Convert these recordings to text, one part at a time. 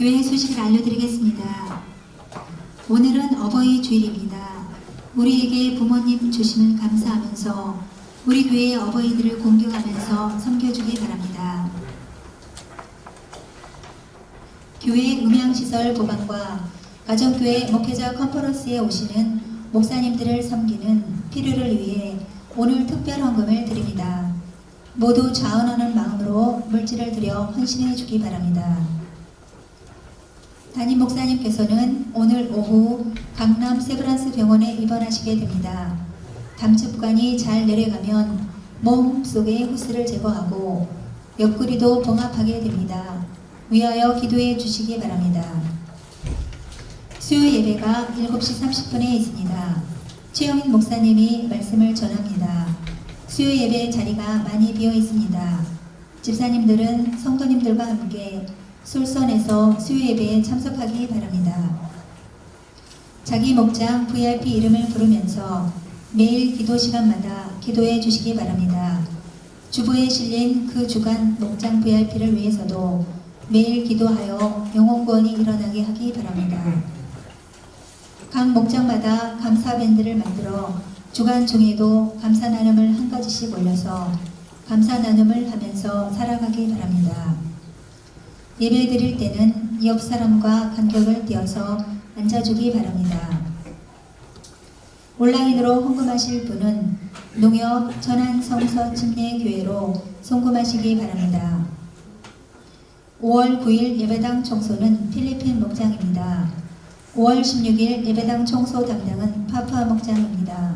교회 소식을 알려드리겠습니다. 오늘은 어버이 주일입니다. 우리에게 부모님 주심을 감사하면서 우리 교회의 어버이들을 공경하면서 섬겨주기 바랍니다. 교회 음향시설 보강과 가정교회 목회자 컨퍼런스에 오시는 목사님들을 섬기는 필요를 위해 오늘 특별 헌금을 드립니다. 모두 자원하는 마음으로 물질을 들여 헌신해 주기 바랍니다. 담임 목사님께서는 오늘 오후 강남 세브란스 병원에 입원하시게 됩니다. 담즙관이 잘 내려가면 몸 속의 후스를 제거하고 옆구리도 봉합하게 됩니다. 위하여 기도해 주시기 바랍니다. 수요 예배가 7시 30분에 있습니다. 최영인 목사님이 말씀을 전합니다. 수요 예배 자리가 많이 비어 있습니다. 집사님들은 성도님들과 함께 솔선해서 수요 예배에 참석하기 바랍니다. 자기 목장 VIP 이름을 부르면서 매일 기도 시간마다 기도해 주시기 바랍니다. 주보에 실린 그 주간 목장 VIP를 위해서도 매일 기도하여 영혼 구원이 일어나게 하기 바랍니다. 각 목장마다 감사 밴드를 만들어 주간 중에도 감사 나눔을 한 가지씩 올려서 감사 나눔을 하면서 살아가기 바랍니다. 예배 드릴 때는 옆 사람과 간격을 띄어서 앉아주기 바랍니다. 온라인으로 헌금하실 분은 농협 전안성서침례교회로 송금하시기 바랍니다. 5월 9일 예배당 청소는 필리핀 목장입니다. 5월 16일 예배당 청소 담당은 파푸아 목장입니다.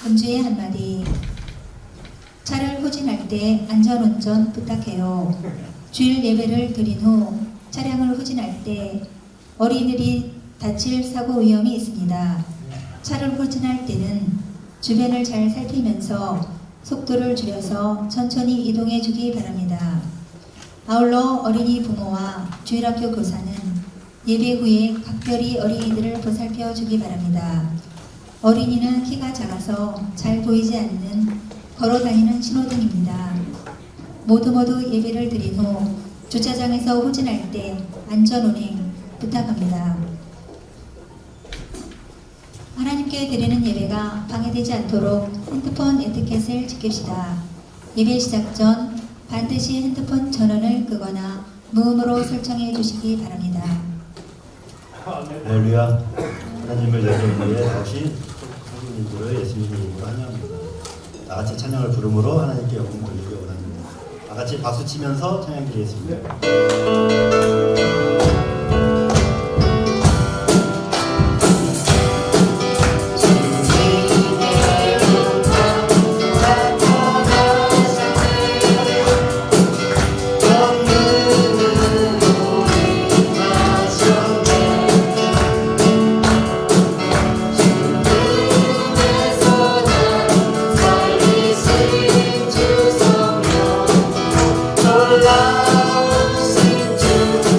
금주의 한마디. 차를 후진할 때 안전운전 부탁해요. 주일 예배를 드린 후 차량을 후진할 때 어린이들이 다칠 사고 위험이 있습니다. 차를 후진할 때는 주변을 잘 살피면서 속도를 줄여서 천천히 이동해 주기 바랍니다. 아울러 어린이 부모와 주일학교 교사는 예배 후에 각별히 어린이들을 보살펴 주기 바랍니다. 어린이는 키가 작아서 잘 보이지 않는 걸어다니는 신호등입니다. 모두 예배를 드린 후 주차장에서 후진할 때 안전운행 부탁합니다. 하나님께 드리는 예배가 방해되지 않도록 핸드폰 에티켓을 지킵시다. 예배 시작 전 반드시 핸드폰 전원을 끄거나 무음으로 설정해 주시기 바랍니다. 할렐루야. 하나님을 예배를 위해 다시 성도님들을 예수님의 이름으로 환영합니다. 다 같이 찬양을 부름으로 하나님께 영광 돌리기 원합니다. 다 같이 박수 치면서 찬양 드리겠습니다. Love, sing to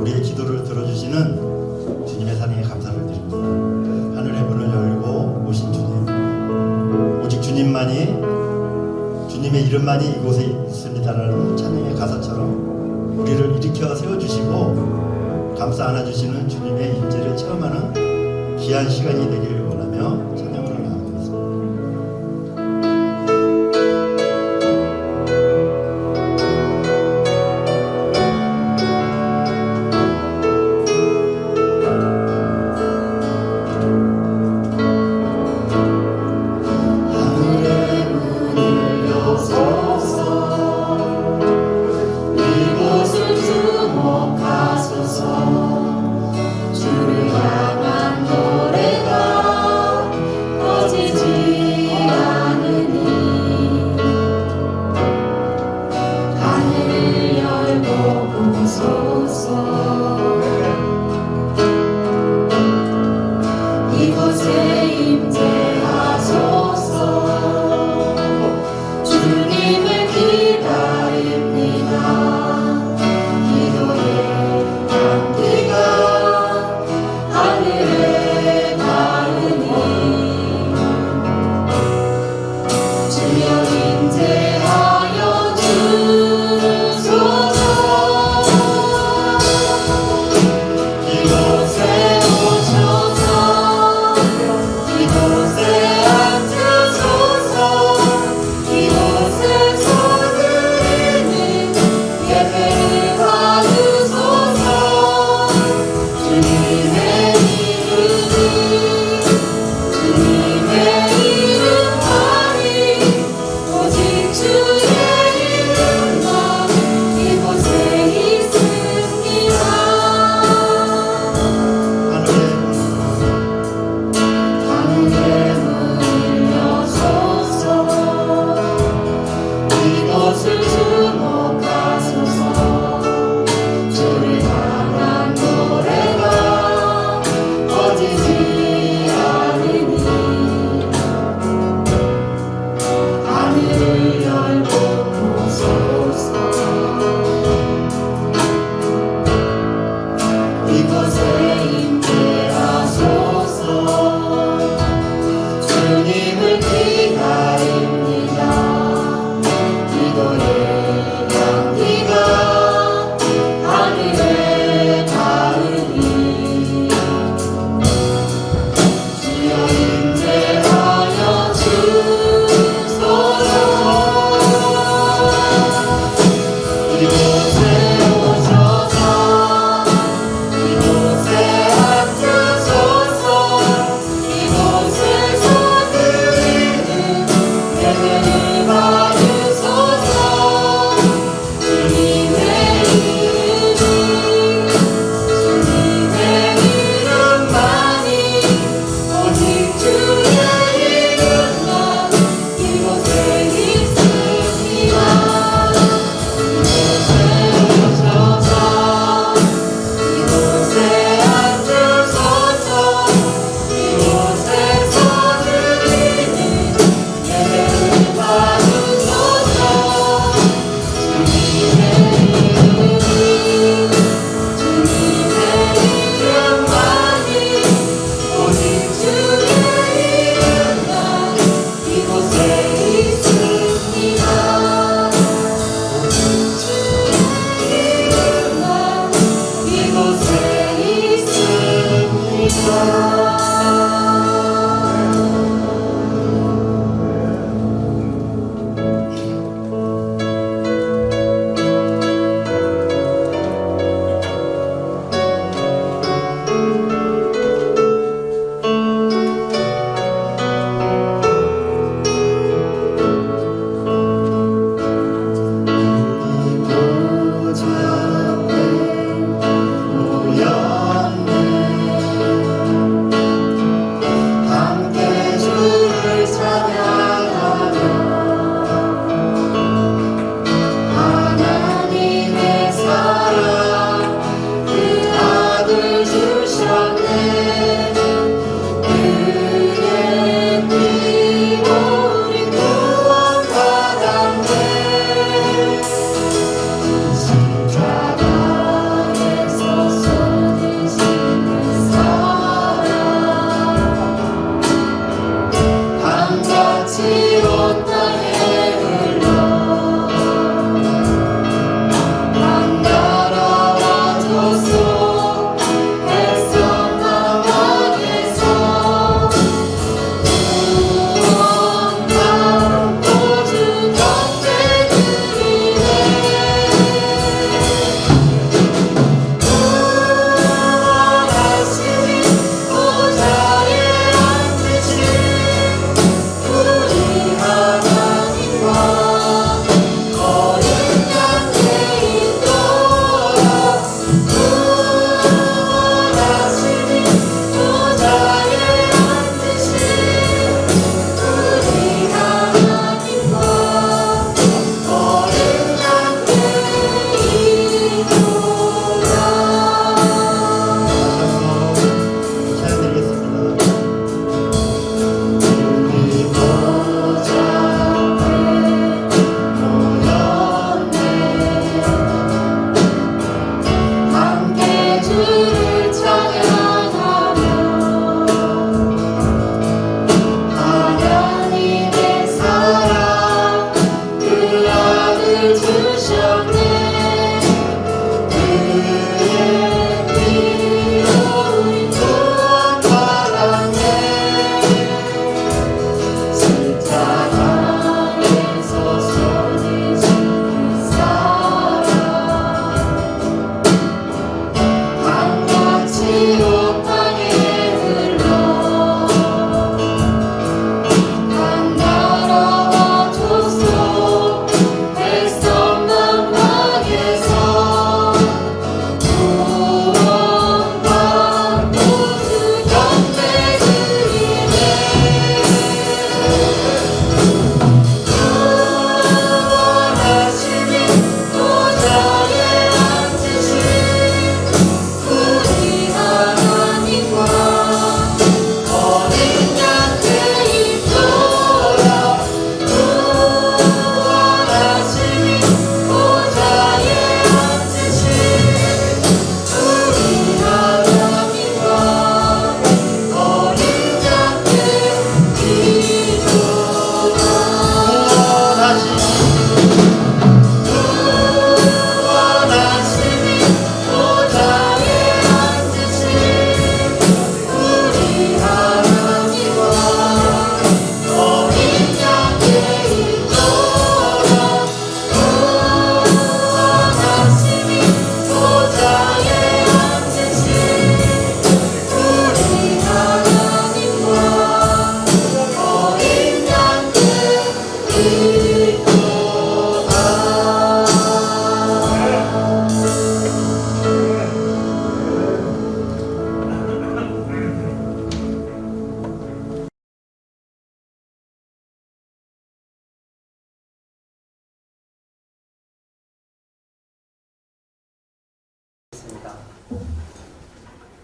우리의 기도를 들어주시는 주님의 사랑에 감사를 드립니다. 하늘의 문을 열고 오신 주님, 오직 주님의 이름만이 이곳에 있습니다라는 찬양의 가사처럼 우리를 일으켜 세워주시고 감싸 안아주시는 주님의 임재를 체험하는 귀한 시간이 되기를 원하며 찬양을 나누겠습니다.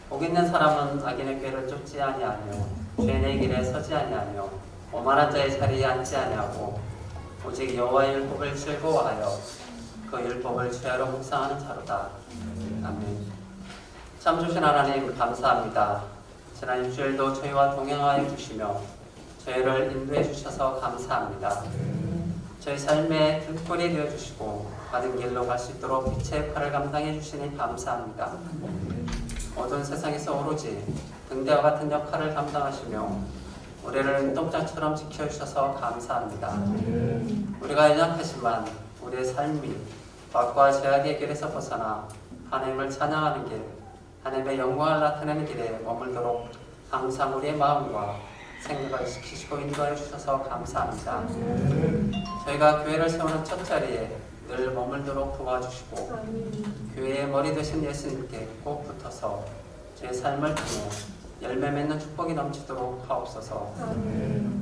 복 있는 사람은 악인의 꾀를 쫓지 아니하며 죄인의 길에 서지 아니하며 오만한 자의 자리에 앉지 아니하고 오직 여호와의 율법을 즐거워하여 그 율법을 죄로 묵상하는 자로다. 아멘. 참 좋으신 하나님 감사합니다. 지난 일주일도 저희와 동행하여 주시며 저희를 인도해 주셔서 감사합니다. 저희 삶의 등불이 되어 주시고 가는 길로 갈 수 있도록 빛의 역할을 감당해 주시니 감사합니다. 어두운 세상에서 오로지 등대와 같은 역할을 감당하시며 우리를 눈동자처럼 지켜주셔서 감사합니다. 우리가 연약하지만 우리의 삶이 악과 죄악의 길에서 벗어나 하나님을 찬양하는 길, 하나님의 영광을 나타내는 길에 머물도록 항상 우리의 마음과 생각을 지키시고 인도하여 주셔서 감사합니다. 저희가 교회를 세우는 첫 자리에 늘 머물도록 도와주시고 교회의 머리 되신 예수님께 꼭 붙어서 제 삶을 통해 열매 맺는 축복이 넘치도록 하옵소서.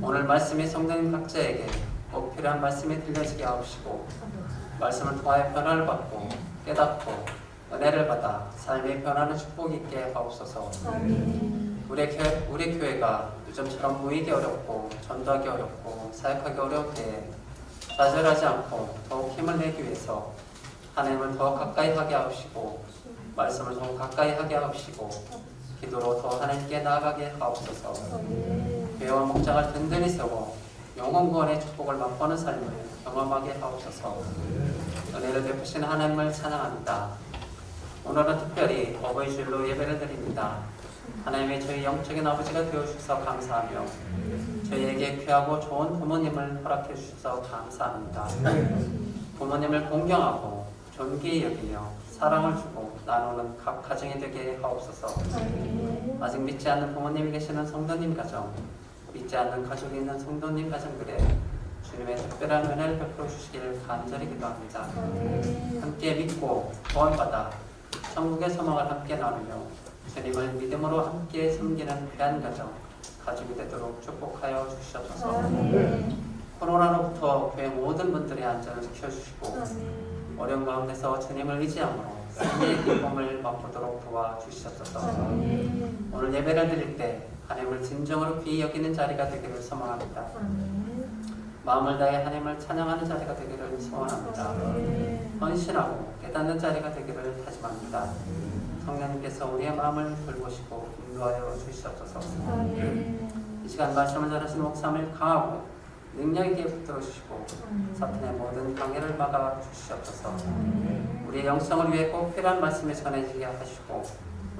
오늘 말씀이 성도님 각자에게 꼭 필요한 말씀이 들려지게 하옵시고 말씀을 통하여 변화를 받고 깨닫고 은혜를 받아 삶의 변화는 축복이 있게 하옵소서. 우리 교회가 요즘처럼 모이기 어렵고 전도하기 어렵고 사역하기 어려울 때에 좌절하지 않고 더욱 힘을 내기 위해서 하나님을 더 가까이 하게 하옵시고 말씀을 더 가까이 하게 하옵시고 기도로 더 하나님께 나아가게 하옵소서. 교회와 목장을 든든히 세워 영원구원의 축복을 맛보는 삶을 경험하게 하옵소서. 은혜를 베푸시는 하나님을 찬양합니다. 오늘은 특별히 어버이 주일로 예배를 드립니다. 하나님의 저희 영적인 아버지가 되어주셔서 감사하며 저희에게 귀하고 좋은 부모님을 허락해 주셔서 감사합니다. 부모님을 공경하고 존귀히 여기며 사랑을 주고 나누는 각 가정이 되게 하옵소서. 아직 믿지 않는 부모님이 계시는 성도님 가정, 믿지 않는 가족이 있는 성도님 가정들에 주님의 특별한 은혜를 베풀어 주시기를 간절히 기도합니다. 함께 믿고 구원받아 천국의 소망을 함께 나누며 주님을 믿음으로 함께 섬기는 귀한 가정, 가족이 되도록 축복하여 주시옵소서. 코로나로부터 교회 모든 분들의 안전을 지켜주시고 어려운 가운데서 주님을 의지함으로 승리의 기쁨을 맛보도록 도와주시옵소서. 오늘 예배를 드릴 때 하나님을 진정으로 귀히 여기는 자리가 되기를 소망합니다. 마음을 다해 하나님을 찬양하는 자리가 되기를 소원합니다. 헌신하고 깨닫는 자리가 되기를 다짐합니다. 성령님께서 우리의 마음을 돌보시고 인도하여 주시옵소서. 이 시간 말씀을 전하신 목사님을 강하고 능력 있게 붙들어 주시고 사탄의 모든 방해를 막아 주시옵소서. 우리의 영성을 위해 꼭 필요한 말씀을 전해지게 하시고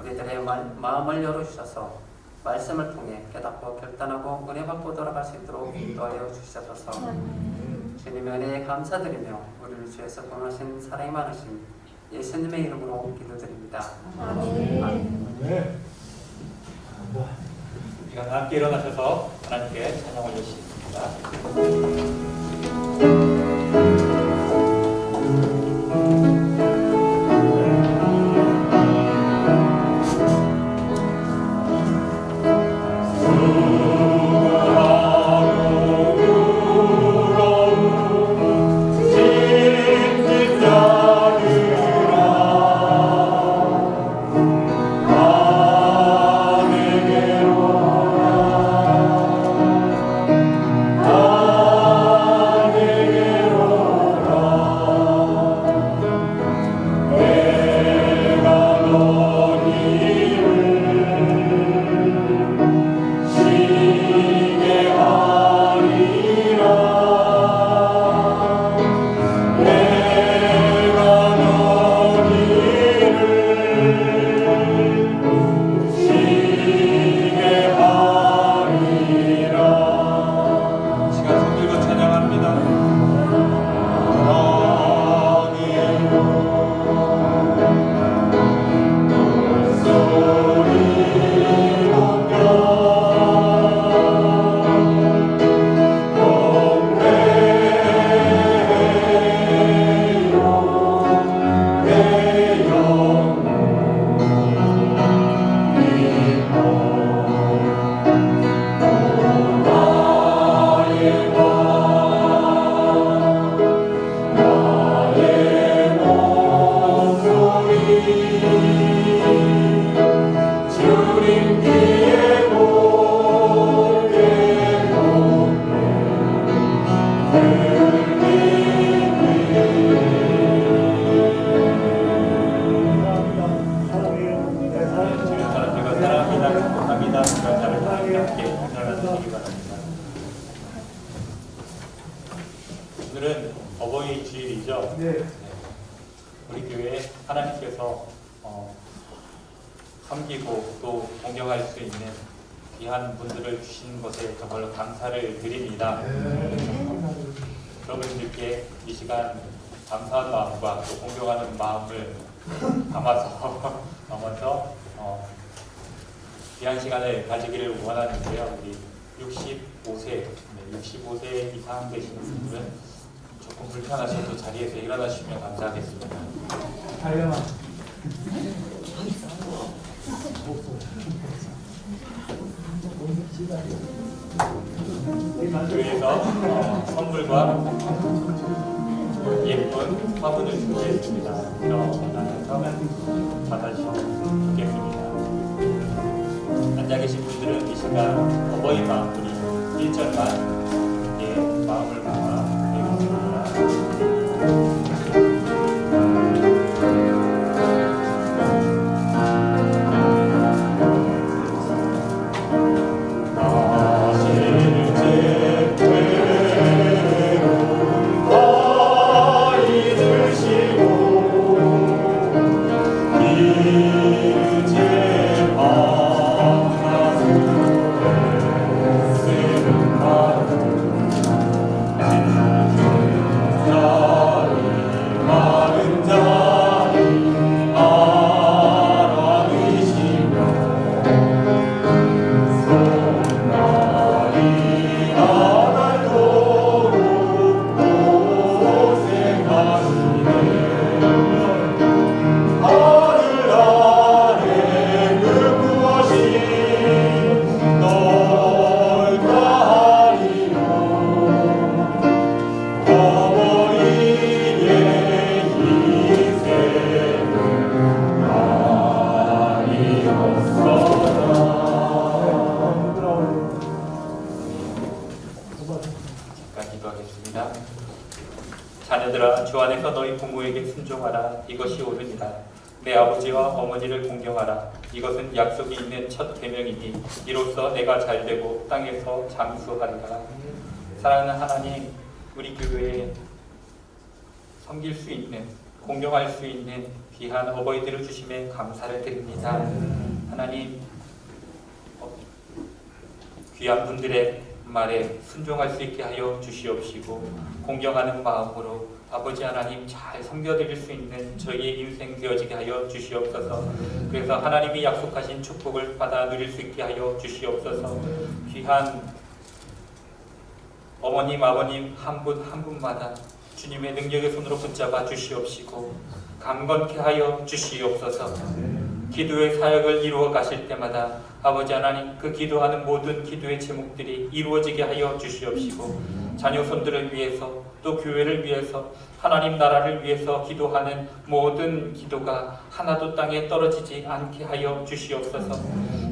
우리들의 마음을 열어주셔서 말씀을 통해 깨닫고 결단하고 은혜 받고 돌아갈 수 있도록 인도하여 주시옵소서. 주님의 은혜에 감사드리며 우리를 주에서 구원하신 사랑이 많으신 예수님의 이름으로 기도드립니다. 아멘. 네. 이 시간 함께 일어나셔서 하나님께 찬양 올리시겠습니다. 함께 일어나 주시기 바랍니다. 오늘은 어버이 주일이죠. 우리 교회에 하나님께서 섬기고 또 공경할 수 있는 귀한 분들을 주신 것에 정말로 감사를 드립니다. 여러분들께 이 시간 감사한 마음과 또 공경하는 마음을 담아서 귀한 시간을 가지기를 원하는데요. 우리 65세 이상 되시는 분들은 조금 불편하셔도 자리에서 일어나 주시면 감사하겠습니다. 교회에서 선물과 예쁜 화분을 준비했습니다. 일어나셔서 받아주시면 좋겠습니다. 앉아 계신 분들은 이 시간 어버이 마음으로 1절만 함께 마음을 모아 드리겠습니다. 기도하겠습니다. 자녀들아, 주 안에서 너희 부모에게 순종하라. 이것이 옳으니라. 내 아버지와 어머니를 공경하라. 이것은 약속이 있는 첫 계명이니 이로써 내가 잘되고 땅에서 장수하리라. 사랑하는 하나님, 우리 교회에 섬길 수 있는, 공경할 수 있는 귀한 어버이들을 주심에 감사를 드립니다. 하나님, 귀한 분들의 말에 순종할 수 있게 하여 주시옵시고, 공경하는 마음으로 아버지 하나님 잘 섬겨드릴 수 있는 저희의 인생 되어지게 하여 주시옵소서. 그래서 하나님이 약속하신 축복을 받아 누릴 수 있게 하여 주시옵소서. 귀한 어머님, 아버님 한 분 한 분마다 주님의 능력의 손으로 붙잡아 주시옵시고 강건케 하여 주시옵소서. 기도의 사역을 이루어 가실 때마다 아버지 하나님, 그 기도하는 모든 기도의 제목들이 이루어지게 하여 주시옵시고, 자녀 손들을 위해서 또 교회를 위해서 하나님 나라를 위해서 기도하는 모든 기도가 하나도 땅에 떨어지지 않게 하여 주시옵소서.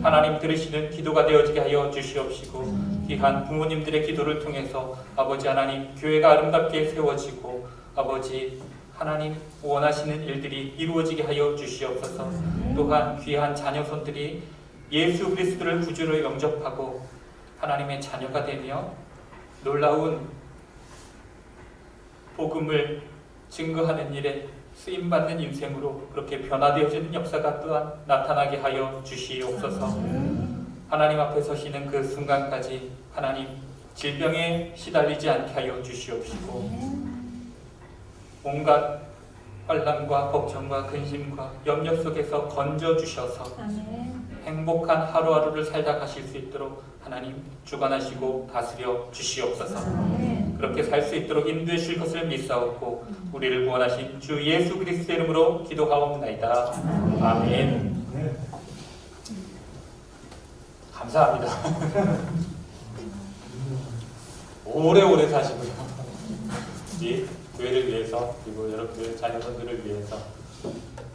하나님 들으시는 기도가 되어지게 하여 주시옵시고, 귀한 부모님들의 기도를 통해서 아버지 하나님 교회가 아름답게 세워지고 아버지 하나님 원하시는 일들이 이루어지게 하여 주시옵소서. 또한 귀한 자녀손들이 예수 그리스도를 구주로 영접하고 하나님의 자녀가 되며 놀라운 복음을 증거하는 일에 쓰임받는 인생으로 그렇게 변화되어지는 역사가 또한 나타나게 하여 주시옵소서. 하나님 앞에 서시는 그 순간까지 하나님 질병에 시달리지 않게 하여 주시옵시고, 온갖 환난과 걱정과 근심과 염려 속에서 건져주셔서 행복한 하루하루를 살다 가실 수 있도록 하나님 주관하시고 다스려 주시옵소서. 그렇게 살 수 있도록 인도해 주실 것을 믿사옵고 우리를 구원하신 주 예수 그리스도의 이름으로 기도하옵나이다. 아멘. 감사합니다. 오래오래 사시고요. 이 교회를 위해서 그리고 여러분들 자녀분들을 위해서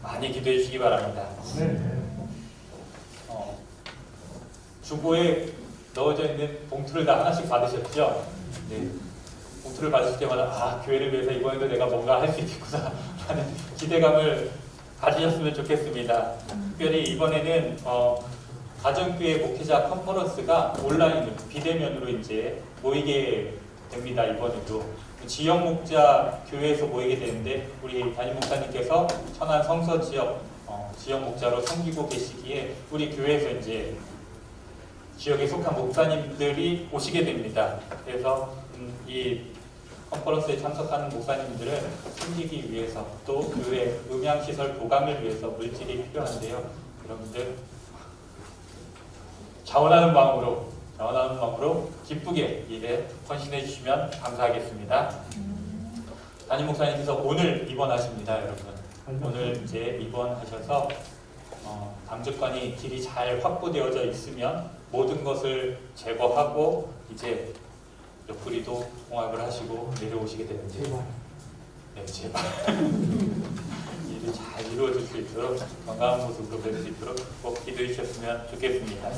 많이 기도해 주시기 바랍니다. 주보에 넣어져 있는 봉투를 다 하나씩 받으셨죠? 네. 봉투를 받으실 때마다 교회를 위해서 이번에도 내가 뭔가 할 수 있겠구나 하는 기대감을 가지셨으면 좋겠습니다. 특별히 이번에는 가정교회 목회자 컨퍼런스가 온라인으로 비대면으로 이제 모이게 됩니다. 이번에도 지역 목자 교회에서 모이게 되는데 우리 담임 목사님께서 천안 성서 지역 지역 목자로 섬기고 계시기에 우리 교회에서 이제 지역에 속한 목사님들이 오시게 됩니다. 그래서 이 컨퍼런스에 참석하는 목사님들을 섬기기 위해서 또 교회 음향시설 보강을 위해서 물질이 필요한데요. 여러분들 자원하는 마음으로 기쁘게 일에 헌신해 주시면 감사하겠습니다. 담임 목사님께서 오늘 입원하십니다, 여러분. 오늘 이제 입원하셔서 당직관이 길이 잘 확보되어져 있으면 모든 것을 제거하고 이제 옆구리도 봉합을 하시고 내려오시게 되는데 네, 제발 일이 잘 이루어질 수 있도록 건강한 모습으로 뵐 수 있도록 꼭 기도해 주셨으면 좋겠습니다.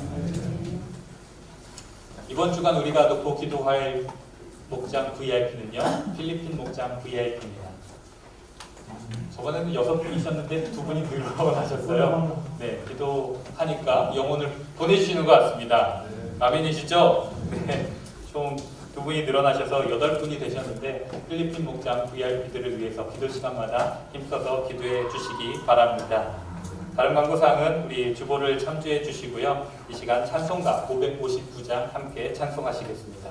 이번 주간 우리가 놓고 기도할 목장 VIP는요, 필리핀 목장 VIP입니다. 저번에는 6분이셨는데 2분이 늘어나셨어요. 네, 기도하니까 영혼을 보내주시는 것 같습니다. 아멘이시죠? 네, 총 2분이 늘어나셔서 8분이 되셨는데 필리핀 목장 VIP들을 위해서 기도 시간마다 힘써서 기도해 주시기 바랍니다. 다른 광고사항은 우리 주보를 참조해 주시고요. 이 시간 찬송가 559장 함께 찬송하시겠습니다.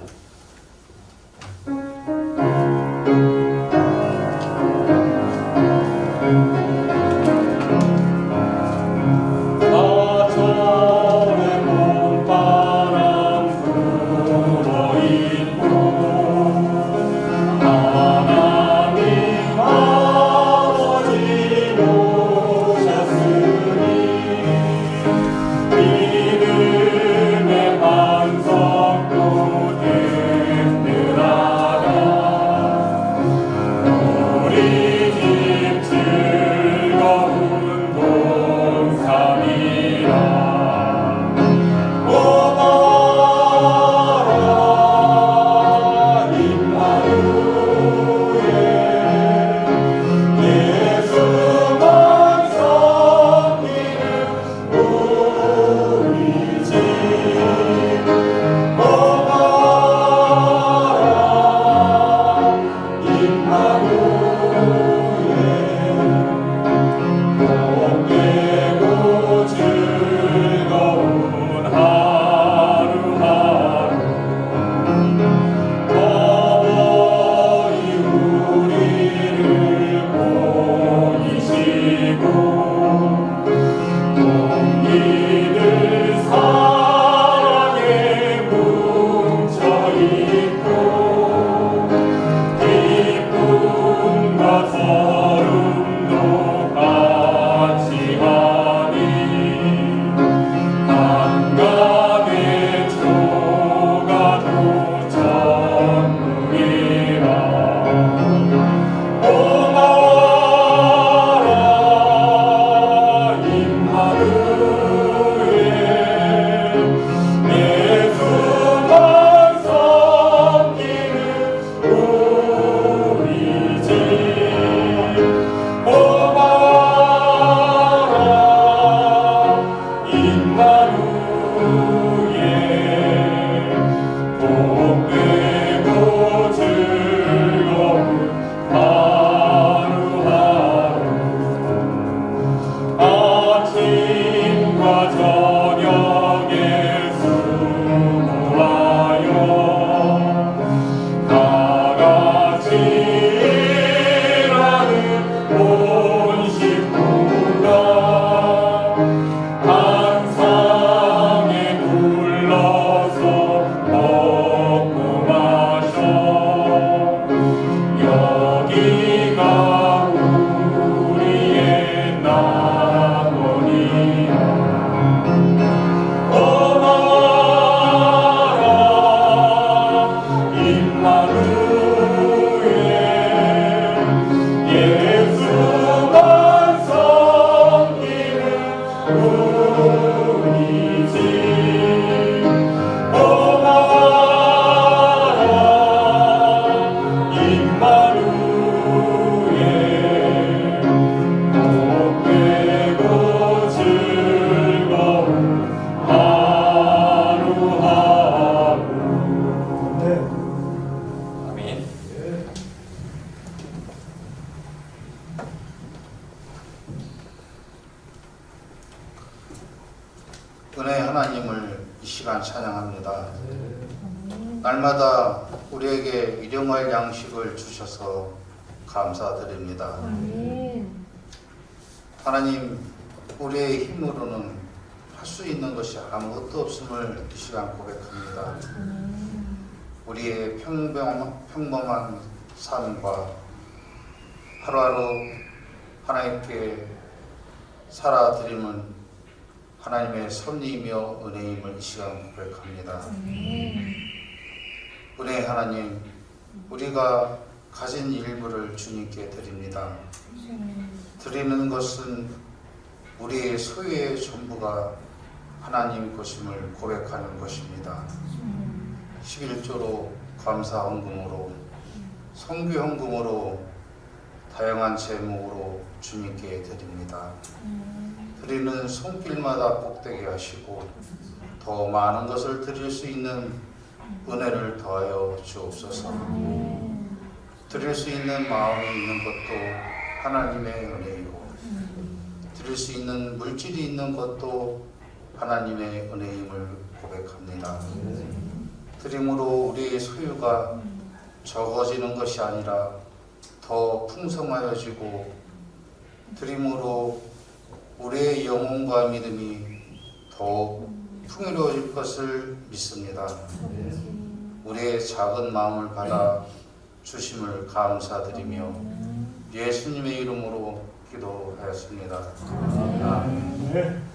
은혜 하나님을 이 시간 찬양합니다. 날마다 우리에게 일용할 양식을 주셔서 감사드립니다. 하나님, 우리의 힘으로는 할 수 있는 것이 아무것도 없음을 이 시간 고백합니다. 우리의 평범한 삶과 하루하루 하나님께 살아드림은 하나님의 섭리이며 은혜임을 이 시간 고백합니다. 은혜 하나님, 우리가 가진 일부를 주님께 드립니다. 드리는 것은 우리의 소유의 전부가 하나님 것임을 고백하는 것입니다. 11조로 감사 헌금으로, 성교 헌금으로, 다양한 제목으로 주님께 드립니다. 드리는 손길마다 복되게 하시고 더 많은 것을 드릴 수 있는 은혜를 더하여 주옵소서. 드릴 수 있는 마음이 있는 것도 하나님의 은혜이고 드릴 수 있는 물질이 있는 것도 하나님의 은혜임을 고백합니다. 드림으로 우리의 소유가 적어지는 것이 아니라 더 풍성하여지고 드림으로 우리의 영혼과 믿음이 더욱 풍요로워질 것을 믿습니다. 우리의 작은 마음을 받아 주심을 감사드리며 예수님의 이름으로 기도하였습니다. 아멘.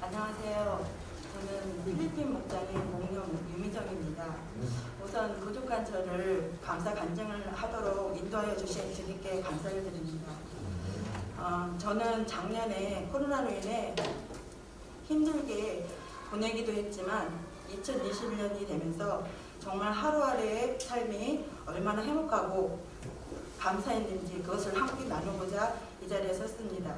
안녕하세요. 저는 필리핀 목장인 목녀 유미정입니다. 우선 부족한 저를 감사 간증을 하도록 인도하여 주신 주님께 감사를 드립니다. 저는 작년에 코로나로 인해 힘들게 보내기도 했지만 2021년이 되면서 정말 하루하루의 삶이 얼마나 행복하고 감사했는지 그것을 함께 나누고자 이 자리에 섰습니다.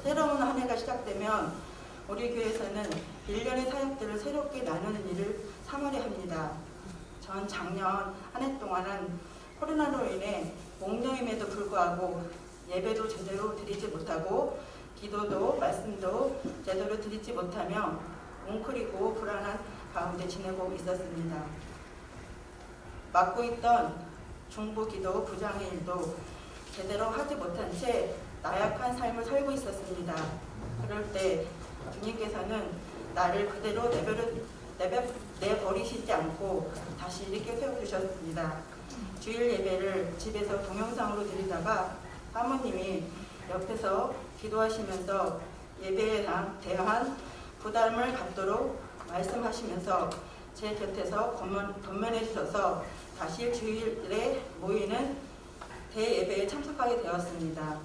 새로운 한 해가 시작되면 우리 교회에서는 1년의 사역들을 새롭게 나누는 일을 3월에 합니다. 전 작년 한 해 동안은 코로나로 인해 목녀임에도 불구하고 예배도 제대로 드리지 못하고 기도도 말씀도 제대로 드리지 못하며 웅크리고 불안한 가운데 지내고 있었습니다. 맡고 있던 중보기도 부장의 일도 제대로 하지 못한 채 나약한 삶을 살고 있었습니다. 그럴 때 주님께서는 나를 그대로 내버리시지 않고 다시 일으켜 세워주셨습니다. 주일 예배를 집에서 동영상으로 드리다가 사모님이 옆에서 기도하시면서 예배에 대한 부담을 갖도록 말씀하시면서 제 곁에서 권면해 주셔서 다시 주일에 모이는 대예배에 참석하게 되었습니다.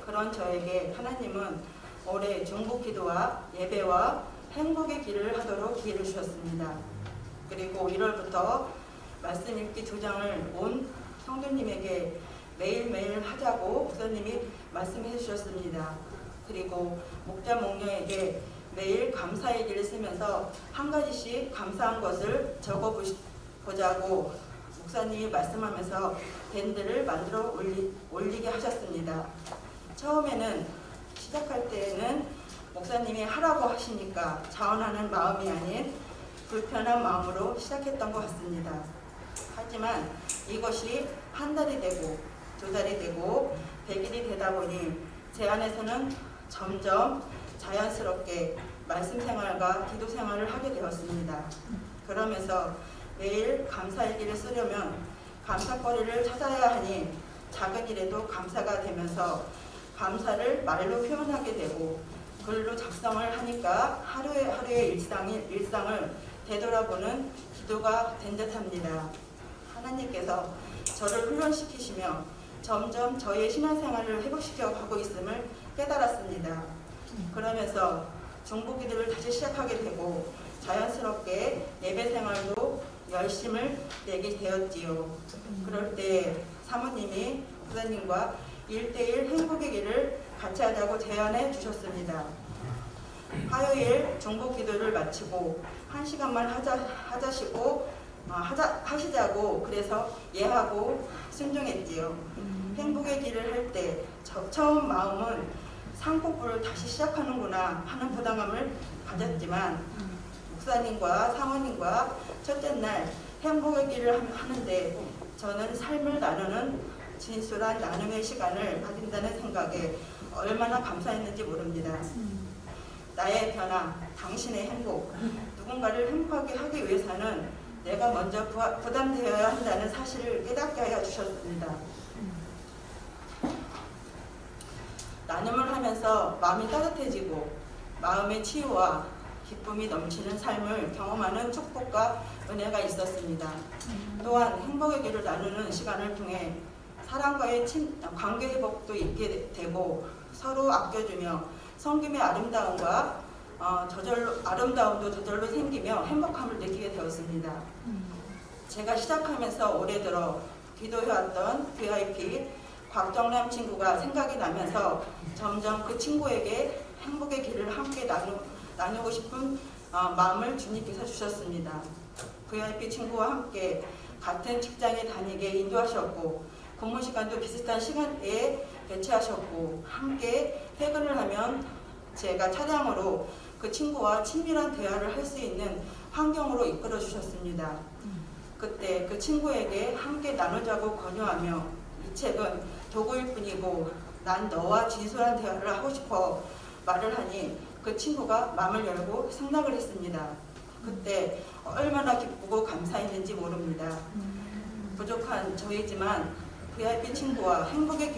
그런 저에게 하나님은 올해 중보기도와 예배와 행복의 길을 하도록 기회를 주셨습니다. 그리고 1월부터 말씀 읽기 2장을 온 성도님에게 매일매일 하자고 목사님이 말씀해 주셨습니다. 그리고 목자 목녀에게 매일 감사의 길을 쓰면서 한 가지씩 감사한 것을 적어보자고 목사님이 말씀하면서 밴드를 만들어 올리게 하셨습니다. 처음에는 시작할 때에는 목사님이 하라고 하시니까 자원하는 마음이 아닌 불편한 마음으로 시작했던 것 같습니다. 하지만 이것이 한 달이 되고 2달이 되고 100일이 되다 보니 제 안에서는 점점 자연스럽게 말씀 생활과 기도 생활을 하게 되었습니다. 그러면서 매일 감사일기를 쓰려면 감사거리를 찾아야 하니 작은 일에도 감사가 되면서 감사를 말로 표현하게 되고 글로 작성을 하니까 하루의 일상을 되돌아보는 기도가 된 듯합니다. 하나님께서 저를 훈련시키시며 점점 저의 신앙생활을 회복시켜 가고 있음을 깨달았습니다. 그러면서 중보기도를 다시 시작하게 되고 자연스럽게 예배생활도 열심을 내게 되었지요. 그럴 때 사모님이 목사님과 1대1 행복의 길을 같이 하자고 제안해 주셨습니다. 화요일 중보 기도를 마치고 1시간만 하시자고 그래서 예하고 순종했지요. 행복의 길을 할 때 처음 마음은 상복부를 다시 시작하는구나 하는 부담감을 가졌지만 목사님과 사모님과 첫째 날 행복의 길을 하는데 저는 삶을 나누는 진솔한 나눔의 시간을 가진다는 생각에 얼마나 감사했는지 모릅니다. 나의 변화, 당신의 행복, 누군가를 행복하게 하기 위해서는 내가 먼저 부담되어야 한다는 사실을 깨닫게 하여 주셨습니다. 나눔을 하면서 마음이 따뜻해지고 마음의 치유와 기쁨이 넘치는 삶을 경험하는 축복과 은혜가 있었습니다. 또한 행복의 길을 나누는 시간을 통해 사람과의 관계 회복도 있게 되고 서로 아껴주며 섬김의 아름다움도 저절로 생기며 행복함을 느끼게 되었습니다. 제가 시작하면서 올해 들어 기도해왔던 VIP 곽정남 친구가 생각이 나면서 점점 그 친구에게 행복의 길을 함께 나누고 싶은 마음을 주님께서 주셨습니다. VIP 친구와 함께 같은 직장에 다니게 인도하셨고 근무 시간도 비슷한 시간대에 배치하셨고 함께 퇴근을 하면 제가 차량으로 그 친구와 친밀한 대화를 할 수 있는 환경으로 이끌어 주셨습니다. 그때 그 친구에게 함께 나누자고 권유하며 이 책은 도구일 뿐이고 난 너와 진솔한 대화를 하고 싶어 말을 하니 그 친구가 마음을 열고 승낙을 했습니다. 그때 얼마나 기쁘고 감사했는지 모릅니다. 부족한 저이지만 VIP 친구와 행복의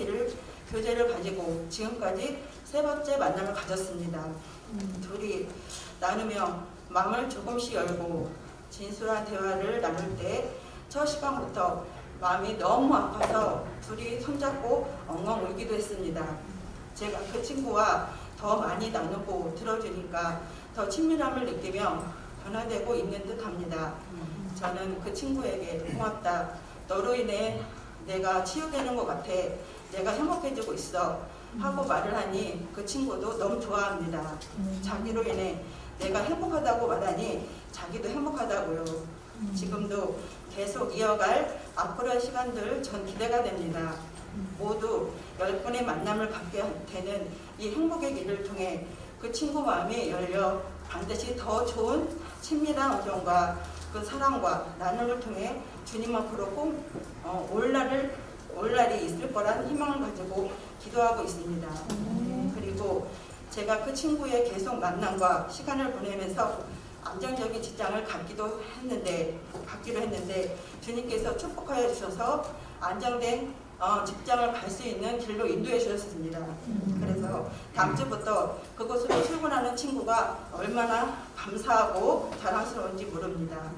교제를 가지고 지금까지 3번째 만남을 가졌습니다. 둘이 나누며 마음을 조금씩 열고 진솔한 대화를 나눌 때 첫 시간부터 마음이 너무 아파서 둘이 손잡고 엉엉 울기도 했습니다. 제가 그 친구와 더 많이 나누고 들어주니까 더 친밀함을 느끼며 변화되고 있는 듯 합니다. 저는 그 친구에게 고맙다. 너로 인해 내가 치유되는 것 같아. 내가 행복해지고 있어. 하고 말을 하니 그 친구도 너무 좋아합니다. 자기로 인해 내가 행복하다고 말하니 자기도 행복하다고요. 지금도 계속 이어갈 앞으로의 시간들 전 기대가 됩니다. 모두 10분의 만남을 갖게 되는 이 행복의 길을 통해 그 친구 마음이 열려 반드시 더 좋은 친밀한 우정과 그 사랑과 나눔을 통해 주님 앞으로 꼭 올 날이 있을 거란 희망을 가지고 기도하고 있습니다. 그리고 제가 그 친구의 계속 만남과 시간을 보내면서 안정적인 직장을 갖기로 했는데 주님께서 축복하여 주셔서 안정된 직장을 갈 수 있는 길로 인도해 주셨습니다. 그래서 다음 주부터 그곳으로 출근하는 친구가 얼마나 감사하고 자랑스러운지 모릅니다.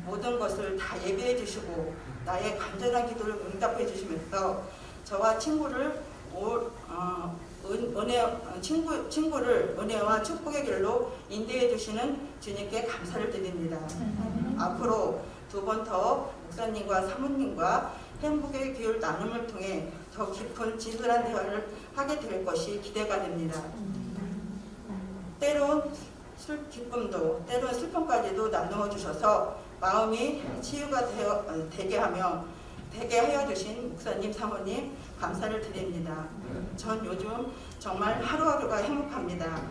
모든 것을 다 예배해 주시고 나의 간절한 기도를 응답해 주시면서 저와 친구를 친구를 은혜와 축복의 길로 인도해 주시는 주님께 감사를 드립니다. 앞으로 2번 더 목사님과 사모님과 행복의 기울 나눔을 통해 더 깊은 진솔한 대화를 하게 될 것이 기대가 됩니다. 때론 기쁨도 때론 슬픔까지도 나누어 주셔서 마음이 치유가 되게 하여 주신 목사님, 사모님 감사를 드립니다. 전 요즘 정말 하루하루가 행복합니다.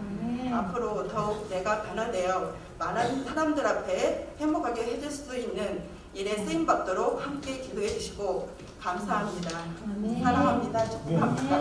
앞으로 더욱 내가 변화되어 많은 사람들 앞에 행복하게 해줄 수 있는 일에 쓰임받도록 함께 기도해 주시고 감사합니다. 사랑합니다. 축복합니다.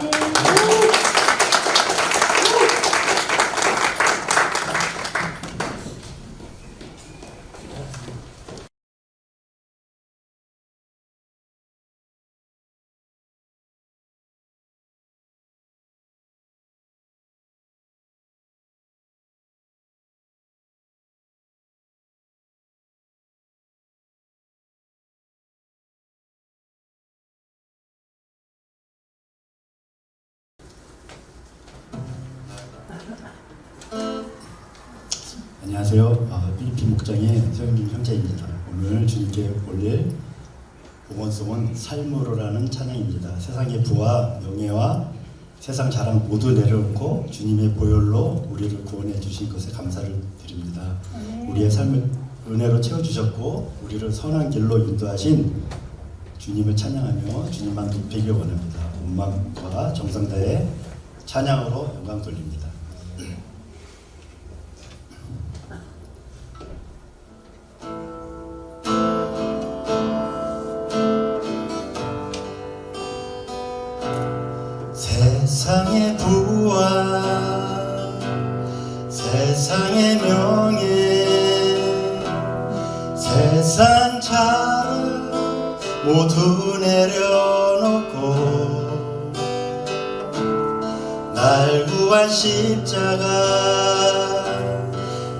안녕하세요. 필리핀 목장의 서영준 형제입니다. 오늘 주님께 올릴 복원송은 삶으로라는 찬양입니다. 세상의 부와 명예와 세상 자랑 모두 내려놓고 주님의 보혈로 우리를 구원해 주신 것에 감사를 드립니다. 우리의 삶을 은혜로 채워주셨고 우리를 선한 길로 인도하신 주님을 찬양하며 주님만 높이길 원합니다. 온 마음과 정성 다해 찬양으로 영광 돌립니다. 세상의 부와 세상의 명예 세상 자랑 모두 내려놓고 날 구한 십자가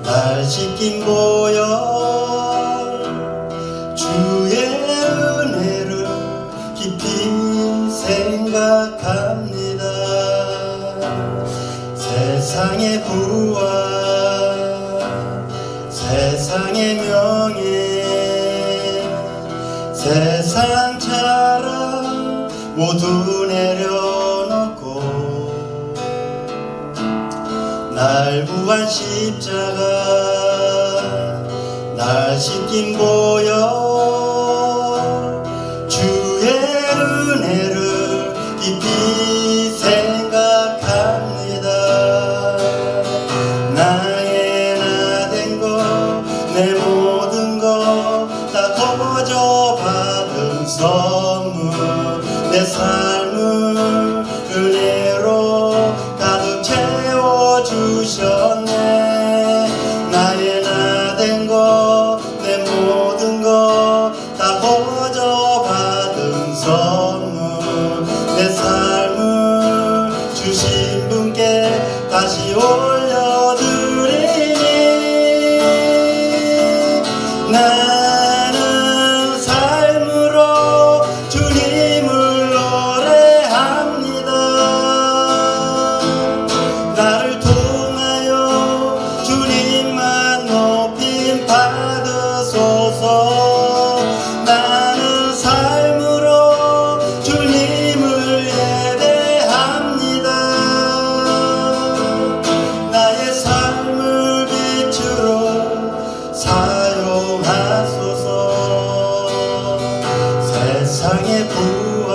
날 씻긴 보혈 주의 은혜를 깊이 생각합니다. 세상의 부와 세상의 명예 세상 자랑 모두 내려놓고 날 구한 십자가 날 씻긴 보혈 주의 은혜를 깊이 생각합니다. 나의 나 된 것 내 모든 것 다 거저 받은 선물 내 삶을 은혜로 가득 채워주셨네. 나의 나 된 것 내 모든 것 다 거저 받은 선물 내 삶을 주신 분께 다시 올려드리니 나는 삶으로 주님을 노래합니다. 나를 통하여 주님만 높임 받으소서. 나는 삶으로 주님을 예배합니다. 나의 삶을 빛으로 사용하소서. 세상의 부와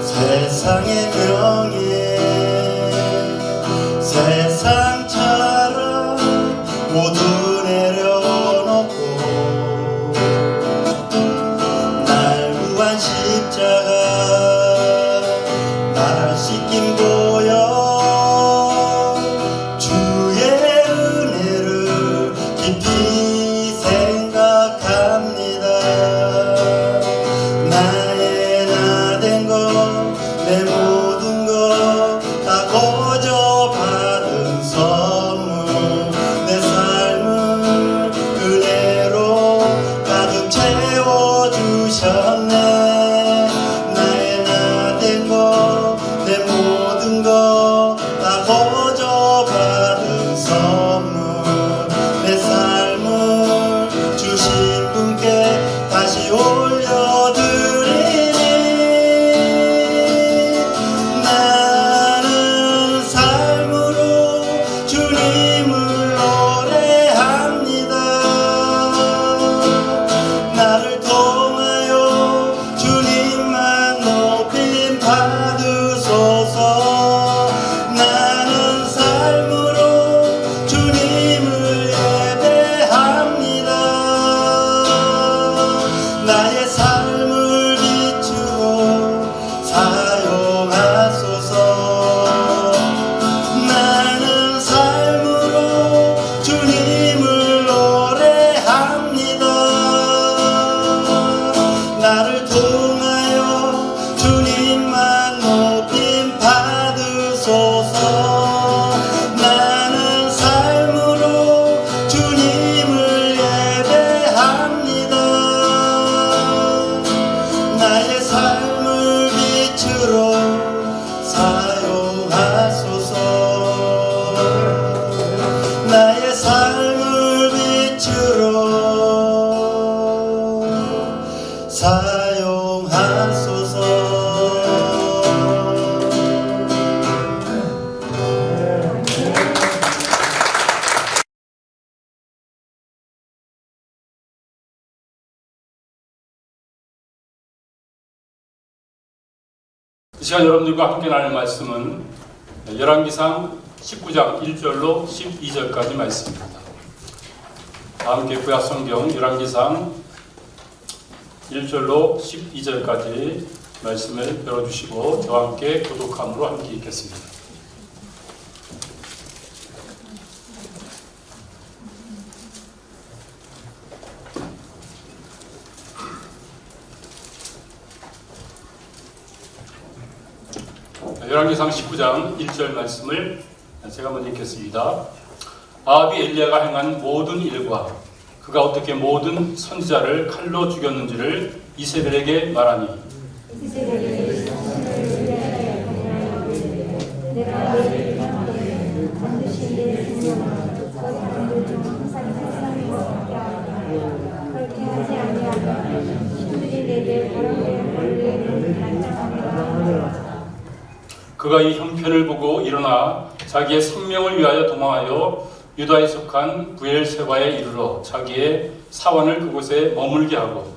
세상의 명예 세상 자랑 모두 내려놓고 날 구한 십자가 날 씻긴 보혈 주의 은혜를 깊이 생각합니다. 나의 나 된 것 내 모든 것 다 거저 받은 선물 내 삶을 은혜로 가득 채워주셨네. 나의 나 된 것 내 모든 이 시간 여러분들과 함께 나눌 말씀은 열왕기상 19장 1절로 12절까지 말씀입니다. 다 함께 구약성경 열왕기상 1절로 12절까지 말씀을 열어주시고 저와 함께 교독함으로 함께 읽겠습니다. 열왕기상 19장 1절 말씀을 제가 먼저 읽겠습니다. 아합이 엘리야가 행한 모든 일과 그가 어떻게 모든 선지자를 칼로 죽였는지를 이세벨에게 말하니 그가 이 형편을 보고 일어나 자기의 생명을 위하여 도망하여 유다에 속한 부엘세바에 이르러 자기의 사원을 그곳에 머물게 하고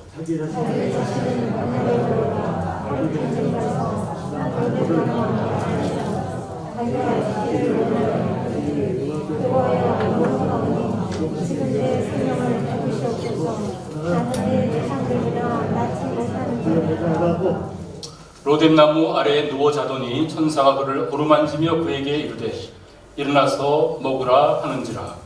로뎀나무 아래에 누워 자더니 천사가 그를 오르만지며 그에게 이르되 일어나서 먹으라 하는지라.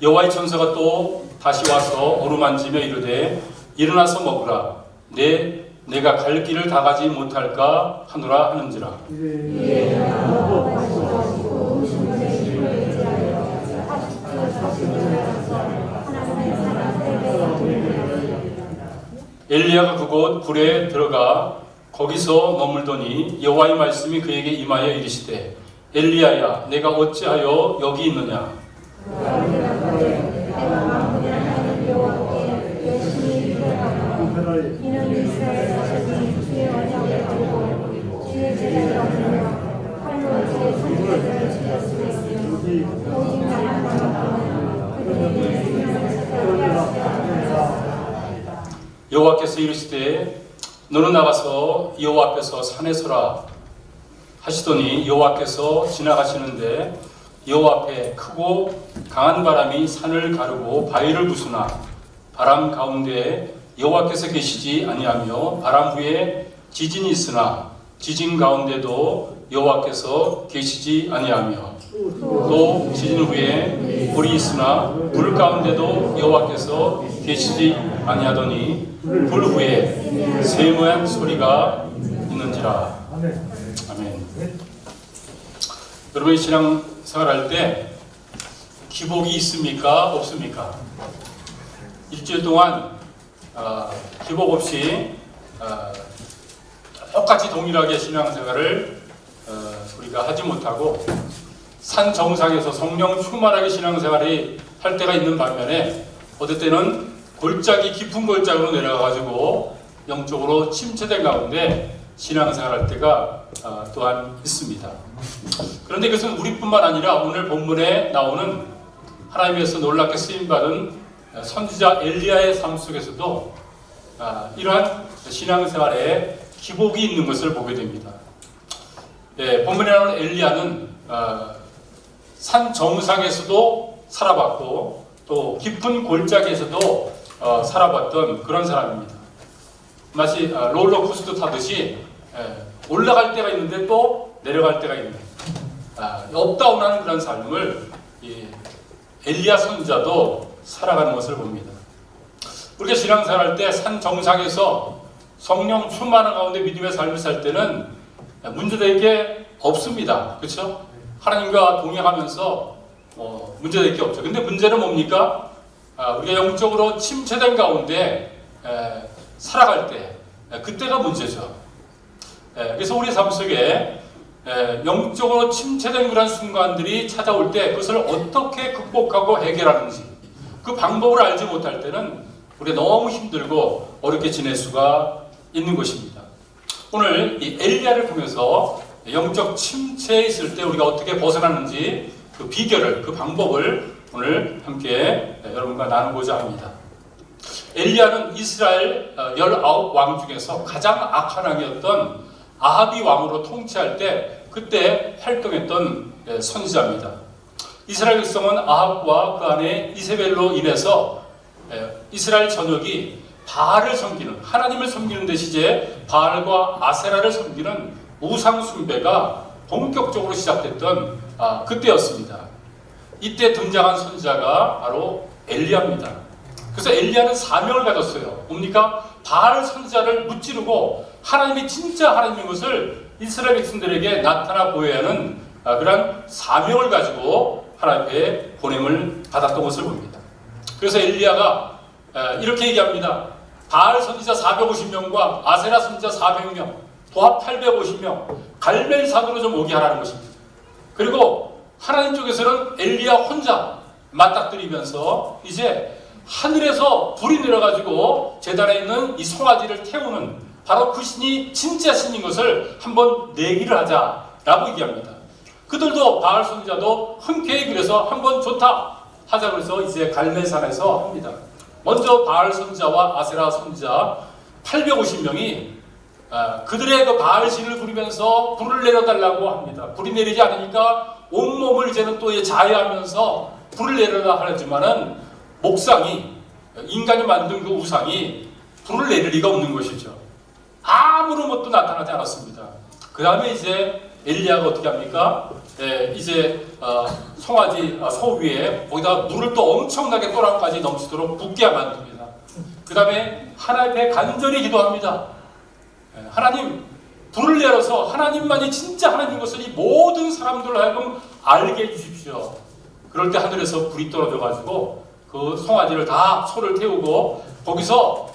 여호와의 천사가 또 다시 와서 오르만지며 이르되 일어나서 먹으라. 내가 갈 길을 다 가지 못할까 하노라 하는지라. 엘리야가 그곳 굴에 들어가 거기서 머물더니 여호와의 말씀이 그에게 임하여 이르시되 엘리야야 내가 어찌하여 여기 있느냐. 여호와께서 이르시되 너는 나가서 여호와 앞에서 산에 서라 하시더니 여호와께서 지나가시는데 여호와 앞에 크고 강한 바람이 산을 가르고 바위를 부수나 바람 가운데 여호와께서 계시지 아니하며 바람 후에 지진이 있으나 지진 가운데도 여호와께서 계시지 아니하며 또 지진 후에 불이 있으나 불 가운데도 여호와께서 계시지 아니하더니 불 후에 세모한 소리가 있는지라. 아멘. 여러분이 신앙생활할 때 기복이 있습니까? 없습니까? 일주일 동안 기복 없이 똑같이 동일하게 신앙생활을 우리가 하지 못하고 산 정상에서 성령 충만하게 신앙생활이 할 때가 있는 반면에 어떨 때는 골짜기 깊은 골짜기로 내려가가지고 영적으로 침체된 가운데 신앙생활할 때가 또한 있습니다. 그런데 이것은 우리뿐만 아니라 오늘 본문에 나오는 하나님께서 놀랍게 쓰임받은 선지자 엘리야의 삶 속에서도 이러한 신앙생활에 기복이 있는 것을 보게 됩니다. 본문에 나오는 엘리야는 산 정상에서도 살아봤고 또 깊은 골짜기에서도 살아봤던 그런 사람입니다. 마치 롤러코스터 타듯이 올라갈 때가 있는데 또 내려갈 때가 있는 업다운하는 그런 삶을 엘리야 선지자도 살아가는 것을 봅니다. 우리가 신앙생활 할 때 산 정상에서 성령 충만한 가운데 믿음의 삶을 살 때는 문제될 게 없습니다. 그렇죠? 하나님과 동행하면서 문제될 게 없죠. 근데 문제는 뭡니까? 우리가 영적으로 침체된 가운데 살아갈 때 그때가 문제죠. 그래서 우리 삶 속에 영적으로 침체된 그런 순간들이 찾아올 때 그것을 어떻게 극복하고 해결하는지 그 방법을 알지 못할 때는 우리가 너무 힘들고 어렵게 지낼 수가 있는 것입니다. 오늘 이 엘리야를 통해서 영적 침체에 있을 때 우리가 어떻게 벗어나는지 그 비결을, 그 방법을 오늘 함께 여러분과 나누고자 합니다. 엘리야는 이스라엘 19왕 중에서 가장 악한 왕이었던 아합이 왕으로 통치할 때 그때 활동했던 선지자입니다. 이스라엘 백성은 아합과 그 아내 이세벨로 인해서 이스라엘 전역이 바알을 섬기는, 하나님을 섬기는 대신 이제 바알과 아세라를 섬기는 우상 숭배가 본격적으로 시작됐던 그때였습니다. 이때 등장한 선지자가 바로 엘리야입니다. 그래서 엘리야는 사명을 가졌어요. 뭡니까? 바알 선지자를 무찌르고 하나님이 진짜 하나님인 것을 이스라엘 백성들에게 나타나 보여야 하는 그런 사명을 가지고 하나님의 보냄을 받았던 것을 봅니다. 그래서 엘리야가 이렇게 얘기합니다. 바알 선지자 450명과 아세라 선지자 400명, 도합 850명, 갈멜산으로 좀 오게 하라는 것입니다. 그리고 하나님 쪽에서는 엘리야 혼자 맞닥뜨리면서 이제 하늘에서 불이 내려가지고 제단에 있는 이 송아지를 태우는 바로 그 신이 진짜 신인 것을 한번 내기를 하자라고 얘기합니다. 그들도 바알 선지자도 흔쾌히 그래서 한번 좋다 하자 그래서 이제 갈멜산에서 합니다. 먼저 바알 선지자와 아세라 선지자 850명이 그들의 그 바알 신을 부리면서 불을 내려달라고 합니다. 불이 내리지 않으니까 온몸을 이제는 또 자해하면서 불을 내려라 하지만은 목상이, 인간이 만든 그 우상이 불을 내릴 리가 없는 것이죠. 아무런 것도 나타나지 않았습니다. 그 다음에 이제 엘리야가 어떻게 합니까? 이제 송아지 소 위에 거기다가 물을 또 엄청나게 또랑까지 넘치도록 붓게 만듭니다. 그 다음에 하나님께 간절히 기도합니다. 하나님, 불을 내려서 하나님만이 진짜 하나님인 것을 이 모든 사람들로 하여금 알게 해주십시오. 그럴 때 하늘에서 불이 떨어져가지고 그 송아지를 다 소를 태우고 거기서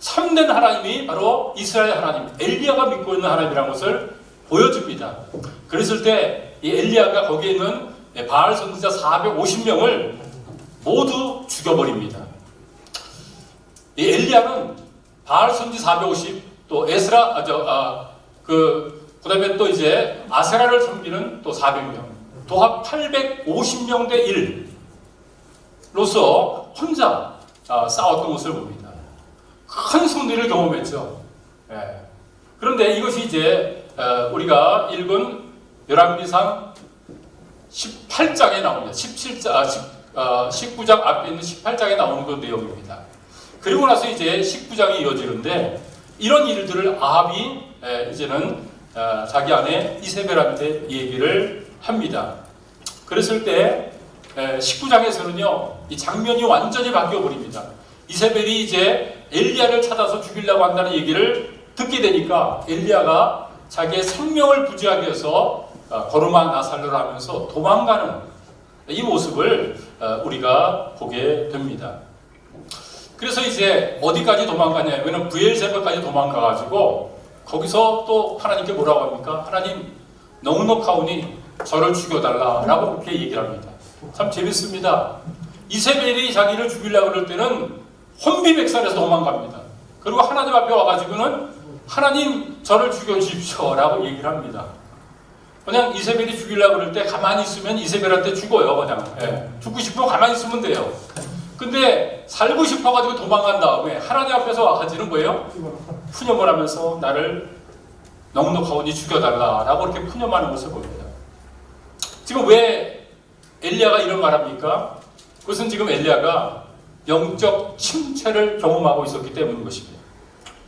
참된 하나님이 바로 이스라엘 하나님, 엘리야가 믿고 있는 하나님이라는 것을 보여줍니다. 그랬을 때 이 엘리야가 거기에 있는 바알 선지자 450명을 모두 죽여버립니다. 이 엘리야는 바알 선지 450, 또 에스라, 그다음에 또 이제 아세라를 섬기는 또 400명, 도합 850명 대 1로서 혼자 싸웠던 것을 봅니다. 큰 승리를 경험했죠. 그런데 이것이 이제 우리가 읽은 열왕기상 18장에 나옵니다. 19장 앞에 있는 18장에 나오는 그 내용입니다. 그리고 나서 이제 19장이 이어지는데 이런 일들을 아합이 이제는 자기 아내 이세벨한테 얘기를 합니다. 그랬을 때 19장에서는요 이 장면이 완전히 바뀌어 버립니다. 이세벨이 이제 엘리야를 찾아서 죽이려고 한다는 얘기를 듣게 되니까 엘리야가 자기의 생명을 부지하기 위해서 거룩한 나살로를 하면서 도망가는 이 모습을 우리가 보게 됩니다. 그래서 이제 어디까지 도망가냐면 브엘세바까지 도망가가지고 거기서 또 하나님께 뭐라고 합니까? 하나님 넉넉하오니 저를 죽여달라라고 그렇게 얘기를 합니다. 참 재밌습니다. 이세벨이 자기를 죽이려고 그럴 때는 혼비백산에서 도망갑니다. 그리고 하나님 앞에 와가지고는 하나님 저를 죽여주십시오 라고 얘기를 합니다. 그냥 이세벨이 죽이려고 그럴 때 가만히 있으면 이세벨한테 죽어요. 그냥 죽고 싶으면 가만히 있으면 돼요. 근데 살고 싶어가지고 도망간 다음에 하나님 앞에서 와가지고는 뭐예요? 푸념을 하면서 나를 넉넉하오니 죽여달라 라고 이렇게 푸념하는 것을 봅니다. 지금 왜 엘리야가 이런 말 합니까? 그것은 지금 엘리야가 영적 침체를 경험하고 있었기 때문인 것입니다.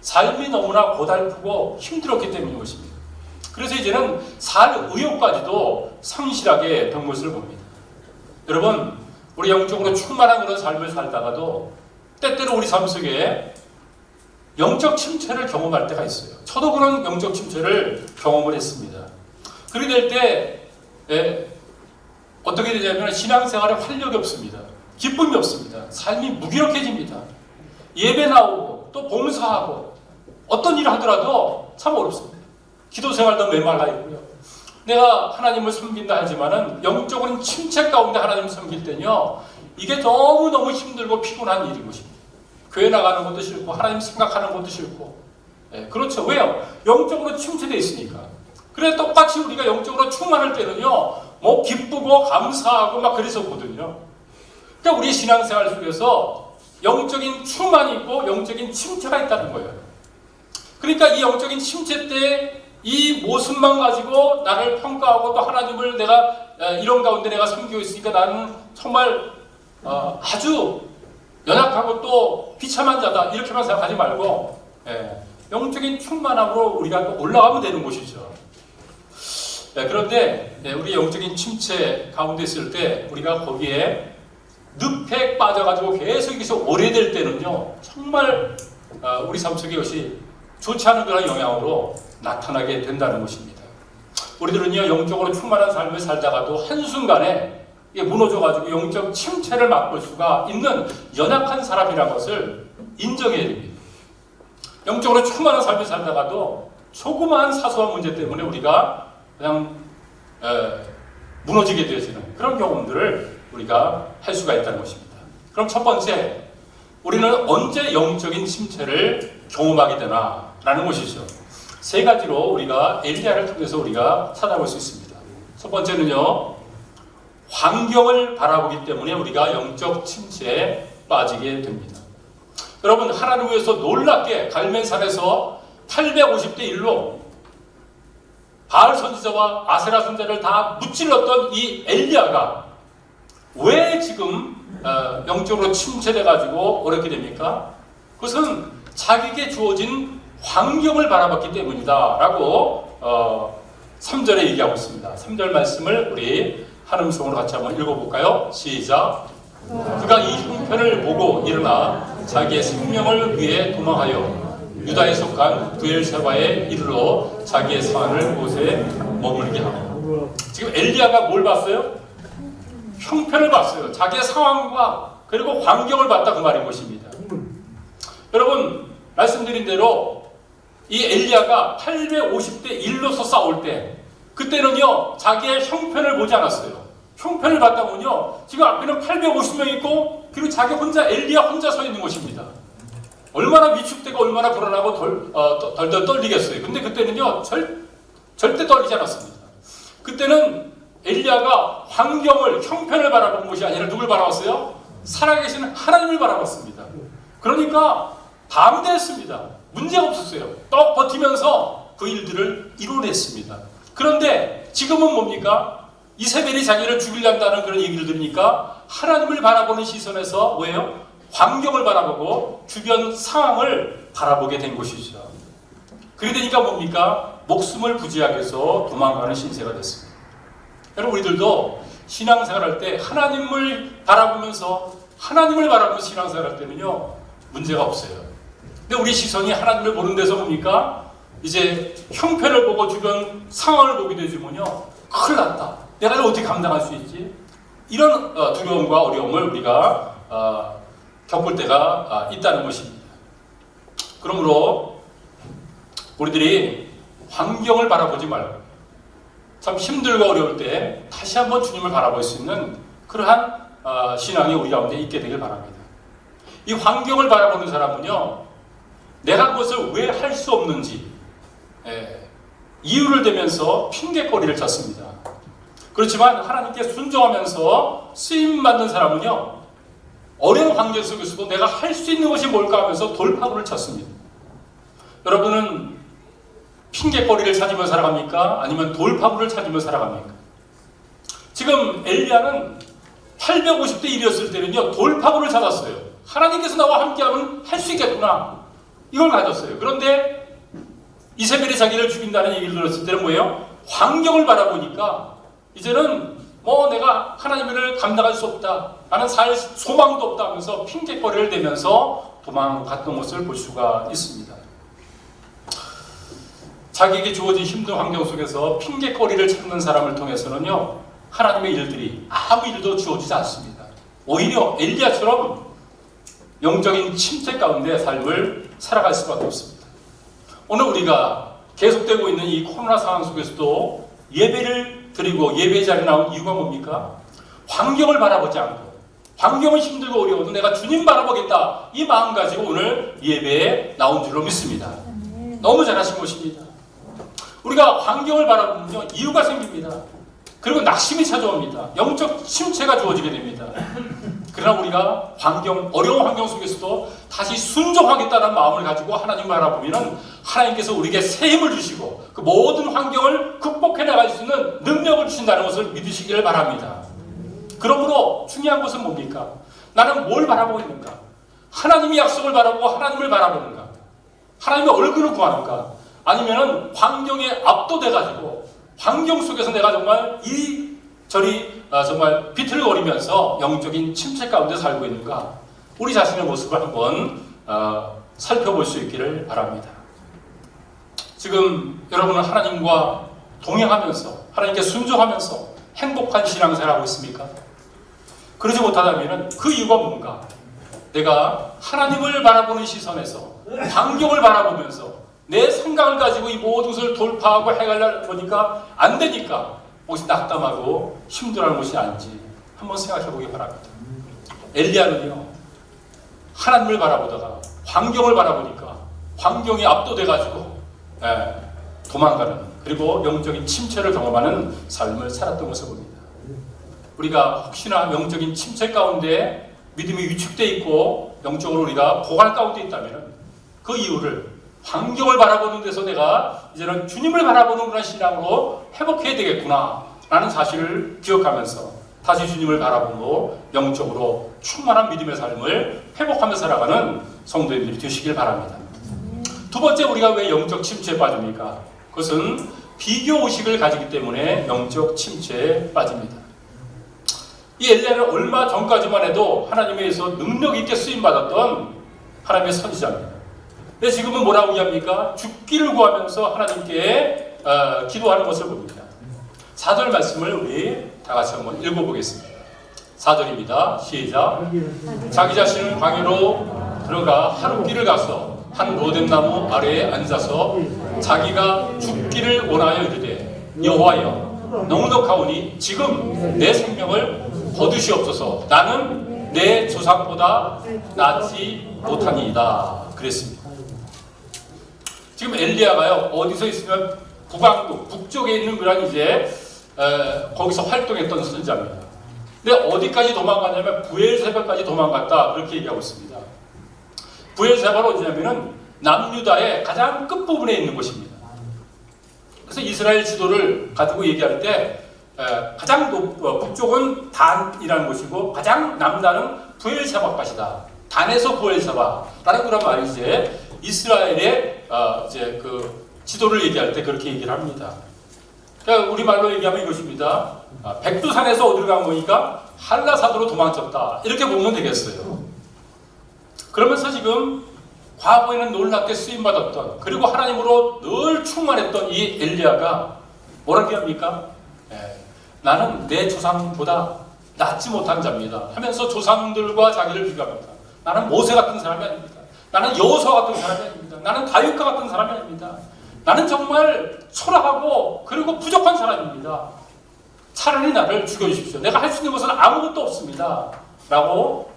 삶이 너무나 고달프고 힘들었기 때문인 것입니다. 그래서 이제는 살 의욕까지도 상실하게 된 것을 봅니다. 여러분, 우리 영적으로 충만한 그런 삶을 살다가도 때때로 우리 삶 속에 영적 침체를 경험할 때가 있어요. 저도 그런 영적 침체를 경험을 했습니다. 그렇게 될 때 어떻게 되냐면 신앙생활에 활력이 없습니다. 기쁨이 없습니다. 삶이 무기력해집니다. 예배 나오고 또 봉사하고 어떤 일을 하더라도 참 어렵습니다. 기도 생활도 메말라 있고요. 내가 하나님을 섬긴다 하지만은 영적으로는 침체 가운데 하나님을 섬길 때는요 이게 너무너무 힘들고 피곤한 일인 것입니다. 교회 나가는 것도 싫고 하나님 생각하는 것도 싫고 그렇죠. 왜요? 영적으로 침체되어 있으니까. 그래 똑같이 우리가 영적으로 충만할 때는요 뭐 기쁘고 감사하고 막 그랬었거든요. 그러니까 우리 신앙생활 속에서 영적인 충만이 있고 영적인 침체가 있다는 거예요. 그러니까 이 영적인 침체 때 이 모습만 가지고 나를 평가하고 또 하나님을 내가 이런 가운데 내가 섬기고 있으니까 나는 정말 아주 연약하고 또 비참한 자다 이렇게만 생각하지 말고 영적인 충만함으로 우리가 또 올라가면 되는 것이죠. 그런데 우리 영적인 침체 가운데 있을 때 우리가 거기에 늪에 빠져가지고 계속 여기서 오래될 때는요 정말 우리 삶 속에 이것이 좋지 않은 그런 영향으로 나타나게 된다는 것입니다. 우리들은요 영적으로 충만한 삶을 살다가도 한순간에 무너져가지고 영적 침체를 맛볼 수가 있는 연약한 사람이라는 것을 인정해야 됩니다. 영적으로 충만한 삶을 살다가도 조그마한 사소한 문제 때문에 우리가 그냥 무너지게 되어지는 그런 경험들을 우리가 할 수가 있다는 것입니다. 그럼 첫 번째, 우리는 언제 영적인 침체를 경험하게 되나라는 것이죠. 세 가지로 우리가 엘리야를 통해서 우리가 찾아볼 수 있습니다. 첫 번째는요, 환경을 바라보기 때문에 우리가 영적 침체에 빠지게 됩니다. 여러분, 하나님을 위해서 놀랍게 갈멜산에서 850대 1로 바알 선지자와 아세라 선지자를 다 무찔렀던 이 엘리야가 왜 지금 영적으로 침체돼가지고 어렵게 됩니까? 그것은 자기에게 주어진 환경을 바라봤기 때문이다 라고 3절에 얘기하고 있습니다. 3절 말씀을 우리 한 음성으로 같이 한번 읽어볼까요? 시작. 그가 이 형편을 보고 일어나 자기의 생명을 위해 도망하여 유다에 속한 브엘세바에 이르러 자기의 산을 곳에 머물게 하고. 지금 엘리야가 뭘 봤어요? 형편을 봤어요. 자기의 상황과 그리고 환경을 봤다 그 말인 것입니다. 여러분 말씀드린 대로 이 엘리야가 850대 1로서 싸울 때 그때는요 자기의 형편을 보지 않았어요. 형편을 봤다 보면요 지금 앞에는 850명 있고 그리고 자기 혼자 엘리야 혼자 서 있는 것입니다. 얼마나 위축되고 얼마나 불안하고 덜덜 떨리겠어요. 근데 그때는요 절대 떨리지 않았습니다. 그때는 엘리야가 환경을 형편을 바라본 것이 아니라 누굴 바라봤어요? 살아계신 하나님을 바라봤습니다. 그러니까 담대했습니다. 문제가 없었어요. 떡 버티면서 그 일들을 이뤄냈습니다. 그런데 지금은 뭡니까? 이세벨이 자기를 죽이려 한다는 그런 얘기를 들으니까 하나님을 바라보는 시선에서 뭐예요? 환경을 바라보고 주변 상황을 바라보게 된 것이죠. 그래 되니까 뭡니까? 목숨을 부지하게 해서 도망가는 신세가 됐습니다. 여러분 우리들도 신앙생활할 때 하나님을 바라보면서 신앙생활할 때는요 문제가 없어요. 근데 우리 시선이 하나님을 보는 데서 뭡니까? 이제 형편을 보고 주변 상황을 보게 되지면요 큰일 났다. 내가 이걸 어떻게 감당할 수 있지? 이런 두려움과 어려움을 우리가 겪을 때가 있다는 것입니다. 그러므로 우리들이 환경을 바라보지 말고 참 힘들고 어려울 때 다시 한번 주님을 바라볼 수 있는 그러한 신앙이 우리 가운데 있게 되길 바랍니다. 이 환경을 바라보는 사람은요 내가 그것을 왜 할 수 없는지 이유를 대면서 핑계거리를 찾습니다. 그렇지만 하나님께 순종하면서 쓰임받는 사람은요 어려운 환경 속에서도 내가 할 수 있는 것이 뭘까 하면서 돌파구를 찾습니다. 여러분은 핑계거리를 찾으며 살아갑니까? 아니면 돌파구를 찾으며 살아갑니까? 지금 엘리야는 850대 1이었을 때는요 돌파구를 찾았어요. 하나님께서 나와 함께하면 할 수 있겠구나 이걸 가졌어요. 그런데 이세벨이 자기를 죽인다는 얘기를 들었을 때는 뭐예요? 환경을 바라보니까 이제는 내가 하나님을 감당할 수 없다. 나는 살 소망도 없다 하면서 핑계거리를 대면서 도망갔던 것을 볼 수가 있습니다. 자기에게 주어진 힘든 환경 속에서 핑계거리를 찾는 사람을 통해서는요 하나님의 일들이 아무 일도 주어지지 않습니다. 오히려 엘리야처럼 영적인 침체 가운데 삶을 살아갈 수밖에 없습니다. 오늘 우리가 계속되고 있는 이 코로나 상황 속에서도 예배를 드리고 예배 자리에 나온 이유가 뭡니까? 환경을 바라보지 않고 환경은 힘들고 어려워도 내가 주님 바라보겠다 이 마음 가지고 오늘 예배에 나온 줄로 믿습니다. 너무 잘하신 것입니다. 우리가 환경을 바라보면요 이유가 생깁니다. 그리고 낙심이 찾아옵니다. 영적 침체가 주어지게 됩니다. 그러나 그러나 우리가 어려운 환경 속에서도 다시 순종하겠다는 마음을 가지고 하나님 바라보면은 하나님께서 우리에게 새 힘을 주시고 그 모든 환경을 극복해 나갈 수 있는 능력을 주신다는 것을 믿으시기를 바랍니다. 그러므로 중요한 것은 뭡니까? 나는 뭘 바라보고 있는가? 하나님의 약속을 바라보고 하나님을 바라보는가? 하나님의 얼굴을 구하는가? 아니면은 환경에 압도돼가지고 환경 속에서 내가 정말 정말 비틀거리면서 영적인 침체 가운데 살고 있는가? 우리 자신의 모습을 한번 살펴볼 수 있기를 바랍니다. 지금 여러분은 하나님과 동행하면서 하나님께 순종하면서 행복한 신앙생활을 하고 있습니까? 그러지 못하다면 그 이유가 뭔가? 내가 하나님을 바라보는 시선에서 환경을 바라보면서 내 생각을 가지고 이 모든 것을 돌파하고 해결하려 보니까 안 되니까 혹시 낙담하고 힘들어하는 것이 아닌지 한번 생각해 보기 바랍니다. 엘리야는요, 하나님을 바라보다가 환경을 바라보니까 환경에 압도돼가지고 도망가는, 그리고 영적인 침체를 경험하는 삶을 살았던 것을 봅니다. 우리가 혹시나 영적인 침체 가운데 믿음이 위축되어 있고 영적으로 우리가 고갈 가운데 있다면 그 이유를 환경을 바라보는 데서 내가 이제는 주님을 바라보는 그런 신앙으로 회복해야 되겠구나 라는 사실을 기억하면서 다시 주님을 바라보고 영적으로 충만한 믿음의 삶을 회복하며 살아가는 성도님들이 되시길 바랍니다. 두 번째, 우리가 왜 영적 침체에 빠집니까? 그것은 비교의식을 가지기 때문에 영적 침체에 빠집니다. 이 엘리야는 얼마 전까지만 해도 하나님에 의해서 능력 있게 쓰임받았던 하나님의 선지자입니다. 근데 지금은 뭐라고 얘기합니까? 죽기를 구하면서 하나님께 기도하는 것을 봅니다. 4절 말씀을 우리 다 같이 한번 읽어보겠습니다. 4절입니다. 시작. 자기 자신은 광야로 들어가 하룻길을 가서 한 로뎀나무 아래에 앉아서 자기가 죽기를 원하여 이르되 여호와여 넉넉하오니 지금 내 생명을 거두시옵소서. 나는 내 조상보다 낫지 못하니이다. 그랬습니다. 지금 엘리야가요, 어디서 있으면 북왕국 북쪽에 있는 그런 이제 거기서 활동했던 선지자입니다. 근데 어디까지 도망갔냐면 부엘세바까지 도망갔다, 그렇게 얘기하고 있습니다. 부엘세바로 어디냐면은 남유다의 가장 끝부분에 있는 곳입니다. 그래서 이스라엘 지도를 가지고 얘기할 때 가장 북쪽은 단이라는 곳이고 가장 남단은 부엘세바까지다. 단에서 부엘세바라는 그런 말이 이제 이스라엘의 이제 그 지도를 얘기할 때 그렇게 얘기를 합니다. 그러니까 우리 말로 얘기하면 이것입니다. 백두산에서 어디로 간 거니까 한라산으로 도망쳤다, 이렇게 보면 되겠어요. 그러면서 지금 과거에는 놀랍게 쓰임받았던, 그리고 하나님으로 늘 충만했던 이 엘리야가 뭐라고 합니까? 나는 내 조상보다 낫지 못한 자입니다 하면서 조상들과 자기를 비교합니다. 나는 모세 같은 사람이 아닙니다. 나는 여호수아 같은 사람이 아닙니다. 나는 다윗과 같은 사람이 아닙니다. 나는 정말 초라하고 그리고 부족한 사람입니다. 차라리 나를 죽여주십시오. 내가 할 수 있는 것은 아무것도 없습니다 라고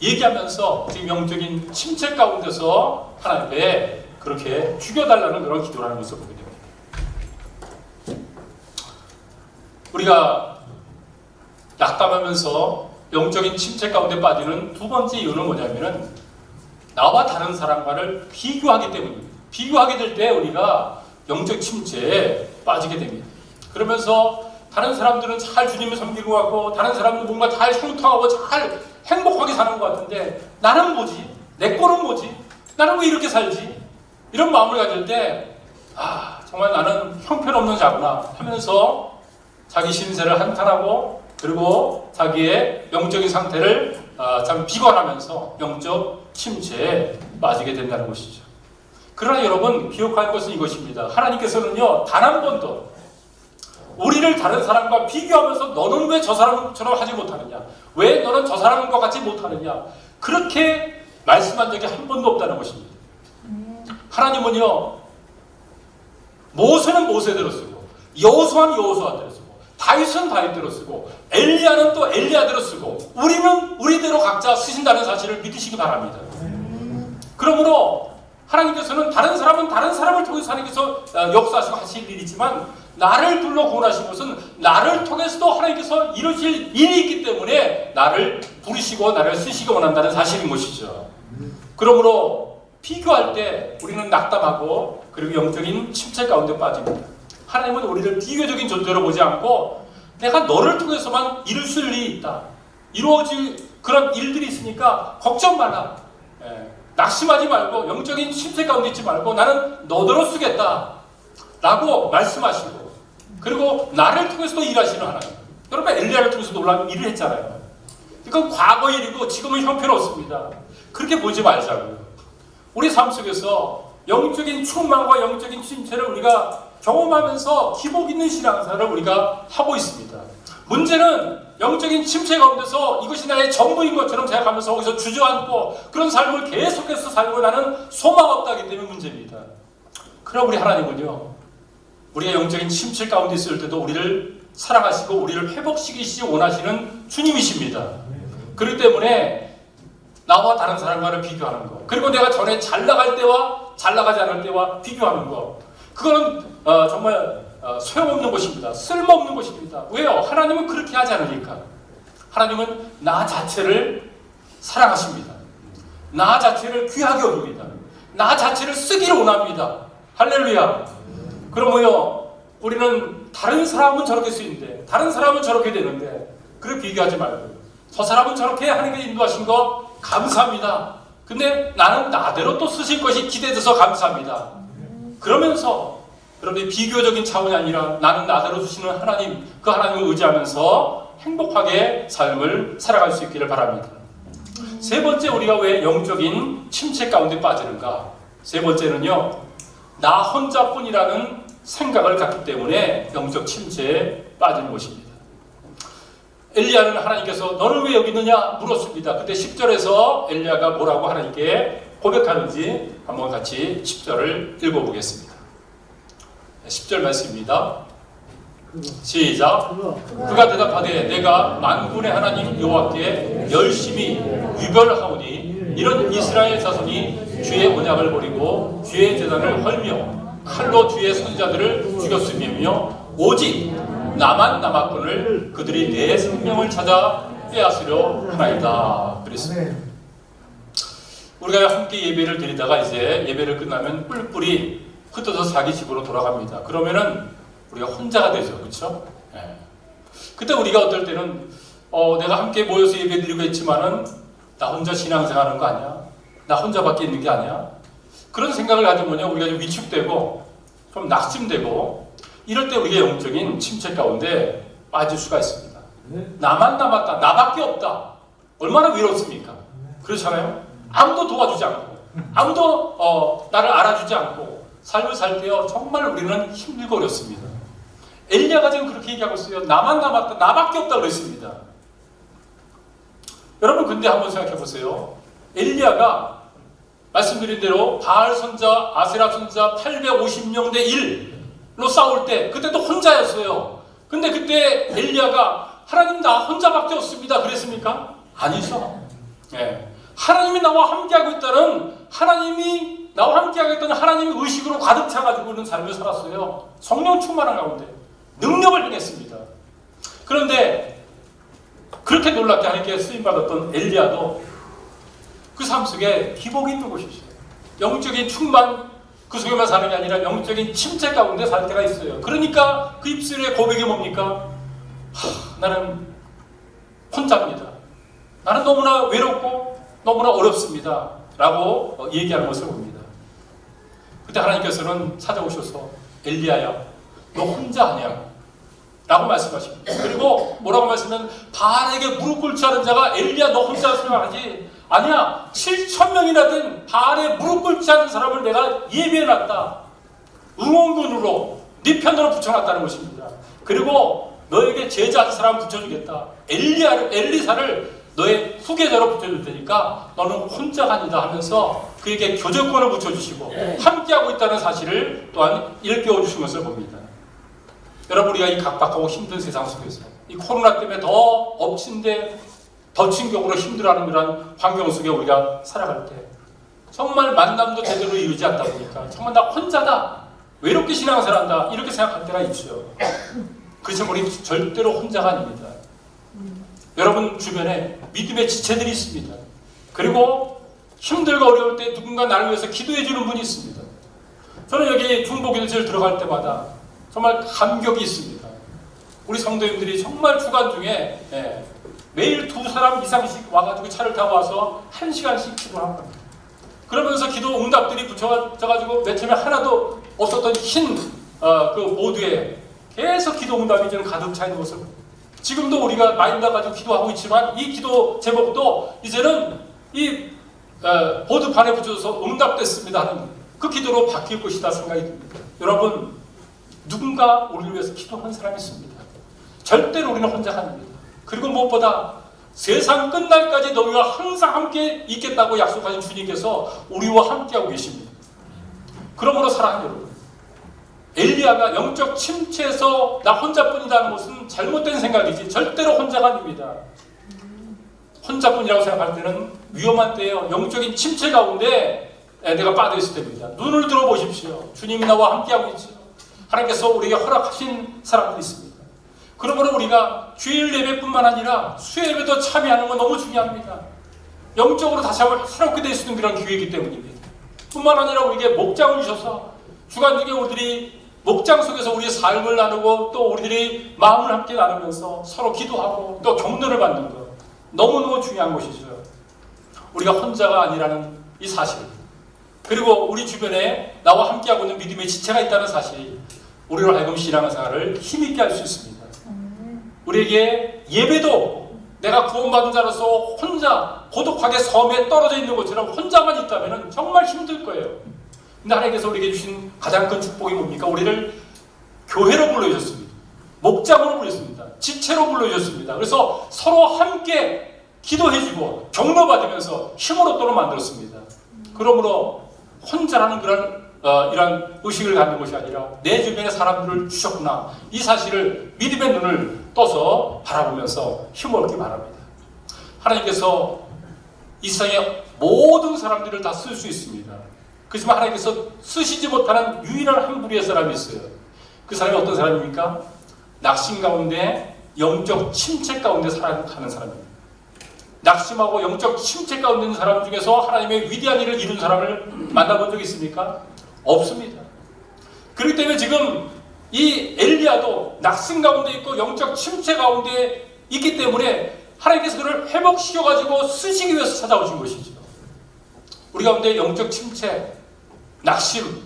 얘기하면서 지금 영적인 침체 가운데서 하나님께 그렇게 죽여달라는 그런 기도를 하는 것을 보게 됩니다. 우리가 낙담하면서 영적인 침체 가운데 빠지는 두 번째 이유는 뭐냐면은 나와 다른 사람과를 비교하기 때문입니다. 비교하게 될 때 우리가 영적 침체에 빠지게 됩니다. 그러면서 다른 사람들은 잘 주님을 섬기고 가고 다른 사람들은 뭔가 잘 형통하고 잘 행복하게 사는 것 같은데 나는 뭐지? 내 꼴은 뭐지? 나는 왜 이렇게 살지? 이런 마음을 가질 때 정말 나는 형편없는 자구나 하면서 자기 신세를 한탄하고 그리고 자기의 영적인 상태를 참 비관하면서 영적 침체에 빠지게 된다는 것이죠. 그러나 여러분 기억할 것은 이것입니다. 하나님께서는요, 단 한 번도 우리를 다른 사람과 비교하면서 너는 왜 저 사람처럼 하지 못하느냐, 왜 너는 저 사람과 같이 못하느냐, 그렇게 말씀한 적이 한 번도 없다는 것입니다. 하나님은요, 모세는 모세대로 쓰고 여호수아는 여호수아대로 쓰고 다윗은 다윗대로 쓰고 엘리야는 또 엘리야대로 쓰고 우리는 우리대로 각자 쓰신다는 사실을 믿으시기 바랍니다. 그러므로 하나님께서는 다른 사람은 다른 사람을 통해서 하나님께서 역사하시고 하실 일이지만 나를 둘러 구원하신 것은 나를 통해서도 하나님께서 이루실 일이 있기 때문에 나를 부르시고 나를 쓰시기 원한다는 사실인 것이죠. 그러므로 비교할 때 우리는 낙담하고 그리고 영적인 침체 가운데 빠집니다. 하나님은 우리를 비교적인 존재로 보지 않고 내가 너를 통해서만 이룰 수 있는 일이 있다. 이루어질 그런 일들이 있으니까 걱정 말라. 낙심하지 말고 영적인 침체 가운데 있지 말고 나는 너더러 쓰겠다. 라고 말씀하시고 그리고 나를 통해서도 일하시는 하나님. 여러분 엘리야를 통해서 놀라운 일을 했잖아요. 이건 과거 일이고 지금은 형편없습니다. 그렇게 보지 말자고요. 우리 삶 속에서 영적인 충만과 영적인 침체를 우리가 경험하면서 기복 있는 신앙생활을 우리가 하고 있습니다. 문제는 영적인 침체 가운데서 이것이 나의 전부인 것처럼 생각하면서 거기서 주저앉고 그런 삶을 계속해서 살고 나는 소망 없다기 때문에 문제입니다. 그럼 우리 하나님은요, 우리가 영적인 침체 가운데 있을 때도 우리를 사랑하시고 우리를 회복시키시기 원하시는 주님이십니다. 그렇기 때문에 나와 다른 사람과를 비교하는 것, 그리고 내가 전에 잘 나갈 때와 잘 나가지 않을 때와 비교하는 것, 그거는 정말 소용없는 것입니다. 쓸모없는 것입니다. 왜요? 하나님은 그렇게 하지 않으니까. 하나님은 나 자체를 사랑하십니다. 나 자체를 귀하게 여깁니다. 나 자체를 쓰기를 원합니다. 할렐루야. 그러면요, 우리는 다른 사람은 저렇게 쓰이는데 다른 사람은 저렇게 되는데 그렇게 비교하지 말고 저 사람은 저렇게 하나님께 인도하신 거 감사합니다. 근데 나는 나대로 또 쓰실 것이 기대돼서 감사합니다. 그러면서 여러분이 비교적인 차원이 아니라 나는 나대로 주시는 하나님, 그 하나님을 의지하면서 행복하게 삶을 살아갈 수 있기를 바랍니다. 세 번째, 우리가 왜 영적인 침체 가운데 빠지는가? 세 번째는요, 나 혼자뿐이라는 생각을 갖기 때문에 영적 침체에 빠지는 것입니다. 엘리야는 하나님께서 너는 왜 여기 있느냐 물었습니다. 그때 10절에서 엘리야가 뭐라고 하나님께 고백하는지 한번 같이 10절을 읽어보겠습니다. 10절 말씀입니다. 시작. 그가 대답하되 내가 만군의 하나님 여호와께 열심히 위별하오니 이런 이스라엘 자손이 주의 언약을 버리고 주의 제단을 헐며 칼로 주의 선자들을 죽였으며 오직 나만 남았거늘 그들이 내 생명을 찾아 빼앗으려 하나이다. 그랬습니다. 우리가 함께 예배를 드리다가 이제 예배를 끝나면 뿔뿔이 흩어져 자기 집으로 돌아갑니다. 그러면은 우리가 혼자가 되죠. 그렇죠? 네. 그때 우리가 어떨 때는 내가 함께 모여서 예배 드리고 있지만은 나 혼자 신앙생활하는 거 아니야? 나 혼자밖에 있는 게 아니야? 그런 생각을 가지면요, 우리가 좀 위축되고 좀 낙심되고 이럴 때 우리의 영적인 침체 가운데 빠질 수가 있습니다. 나만 남았다, 나밖에 없다. 얼마나 외롭습니까? 그렇잖아요? 아무도 도와주지 않고 아무도 나를 알아주지 않고 삶을 살 때요, 정말 우리는 힘들고 어렵습니다. 엘리야가 지금 그렇게 얘기하고 있어요. 나만 남았다, 나밖에 없다 그랬습니다. 여러분 근데 한번 생각해 보세요. 엘리야가 말씀드린 대로 바알 선자, 아세라 선자 850명 대 1로 싸울 때 그때도 혼자였어요. 근데 그때 엘리야가 하나님 나 혼자밖에 없습니다 그랬습니까? 아니죠. 네. 하나님이 나와 함께하고 있다는, 하나님이 나와 함께하겠다는 하나님의 의식으로 가득 차가지고 있는 삶을 살았어요. 성령 충만한 가운데 능력을 행했습니다. 그런데 그렇게 놀랍게 하나님께 쓰임받았던 엘리야도 그 삶 속에 기복이 있는 것이죠. 영적인 충만 그 속에만 사는 게 아니라 영적인 침체 가운데 살 때가 있어요. 그러니까 그 입술의 고백이 뭡니까? 나는 혼자입니다. 나는 너무나 외롭고 너무나 어렵습니다. 라고 얘기하는 것을 봅니다. 그때 하나님께서는 찾아오셔서 엘리야야, 너 혼자 아니야? 라고 말씀하십니다. 그리고 뭐라고 말씀하면 바알에게 무릎 꿇지 않은 자가 엘리야 너 혼자 생각하지? 아니야, 7,000명이나 된 바알에 무릎 꿇지 않은 사람을 내가 예비해놨다. 응원군으로 네 편으로 붙여놨다는 것입니다. 그리고 너에게 제자 한 사람 붙여주겠다. 엘리사를 너의 후계자로 붙여줄 테니까 너는 혼자가 아니다 하면서 그에게 교제권을 붙여주시고 함께하고 있다는 사실을 또한 일깨워 주신 것을 봅니다. 여러분 우리가 이 각박하고 힘든 세상 속에서 이 코로나 때문에 더 엎친 데 덮친 격으로 힘들어하는 그런 환경 속에 우리가 살아갈 때 정말 만남도 제대로 이루지 않다 보니까 정말 나 혼자다 외롭게 신앙생활한다 이렇게 생각할 때가 있죠. 그렇지만 우리 절대로 혼자가 아닙니다. 여러분 주변에 믿음의 지체들이 있습니다. 그리고 힘들고 어려울 때 누군가 나를 위해서 기도해 주는 분이 있습니다. 저는 여기 중보기도실 들어갈 때마다 정말 감격이 있습니다. 우리 성도님들이 정말 주간 중에 매일 2사람 이상씩 와가지고 차를 타고 와서 1시간씩 기도를 한 겁니다. 그러면서 기도 응답들이 붙여져가지고 맨 처음에 하나도 없었던 흰 그 보드에 계속 기도 응답이 저는 가득 차 있는 것을 지금도 우리가 마인드 가지고 기도하고 있지만 이 기도 제목도 이제는 이 보드판에 붙여서 응답됐습니다 하는 그 기도로 바뀔 것이다 생각이 듭니다. 여러분 누군가 우리를 위해서 기도하는 사람이 있습니다. 절대로 우리는 혼자가 아닙니다. 그리고 무엇보다 세상 끝날까지 너희와 항상 함께 있겠다고 약속하신 주님께서 우리와 함께하고 계십니다. 그러므로 사랑하는 여러분, 엘리야가 영적 침체에서 나 혼자뿐이라는 것은 잘못된 생각이지 절대로 혼자가 아닙니다. 혼자뿐이라고 생각할 때는 위험한 때예요. 영적인 침체 가운데 내가 빠져있을 때입니다. 눈을 들어보십시오. 주님이 나와 함께하고 있죠. 하나님께서 우리에게 허락하신 사람들이 있습니다. 그러므로 우리가 주일 예배뿐만 아니라 수요 예배도 참여하는 건 너무 중요합니다. 영적으로 다시 한번 새롭게 될 수 있는 그런 기회이기 때문입니다. 뿐만 아니라 우리에게 목장을 주셔서 주간 중에 우리들이 목장 속에서 우리의 삶을 나누고 또 우리들이 마음을 함께 나누면서 서로 기도하고 또 격려를 받는 것 너무너무 중요한 것이죠. 우리가 혼자가 아니라는 이 사실, 그리고 우리 주변에 나와 함께하고 있는 믿음의 지체가 있다는 사실이 우리로 하여금 신앙생활을 힘있게 할 수 있습니다. 우리에게 예배도 내가 구원받은 자로서 혼자 고독하게 섬에 떨어져 있는 것처럼 혼자만 있다면 정말 힘들 거예요. 근데 하나님께서 우리에게 주신 가장 큰 축복이 뭡니까? 우리를 교회로 불러주셨습니다. 목장으로 불렀습니다. 지체로 불러주셨습니다. 그래서 서로 함께 기도해주고 격려받으면서 힘을 얻도록 만들었습니다. 그러므로 혼자라는 그런 이런 의식을 갖는 것이 아니라 내 주변에 사람들을 주셨구나, 이 사실을 믿음의 눈을 떠서 바라보면서 힘을 얻기 바랍니다. 하나님께서 이 세상의 모든 사람들을 다 쓸 수 있습니다. 그렇지만 하나님께서 쓰시지 못하는 유일한 한 부류의 사람이 있어요. 그 사람이 어떤 사람입니까? 낙심 가운데 영적 침체 가운데 살아가는 사람입니다. 낙심하고 영적 침체 가운데 있는 사람 중에서 하나님의 위대한 일을 이룬 사람을 만나본 적 있습니까? 없습니다. 그렇기 때문에 지금 이 엘리야도 낙심 가운데 있고 영적 침체 가운데 있기 때문에 하나님께서 그를 회복시켜가지고 쓰시기 위해서 찾아오신 것이죠. 우리 가운데 영적 침체, 낙심,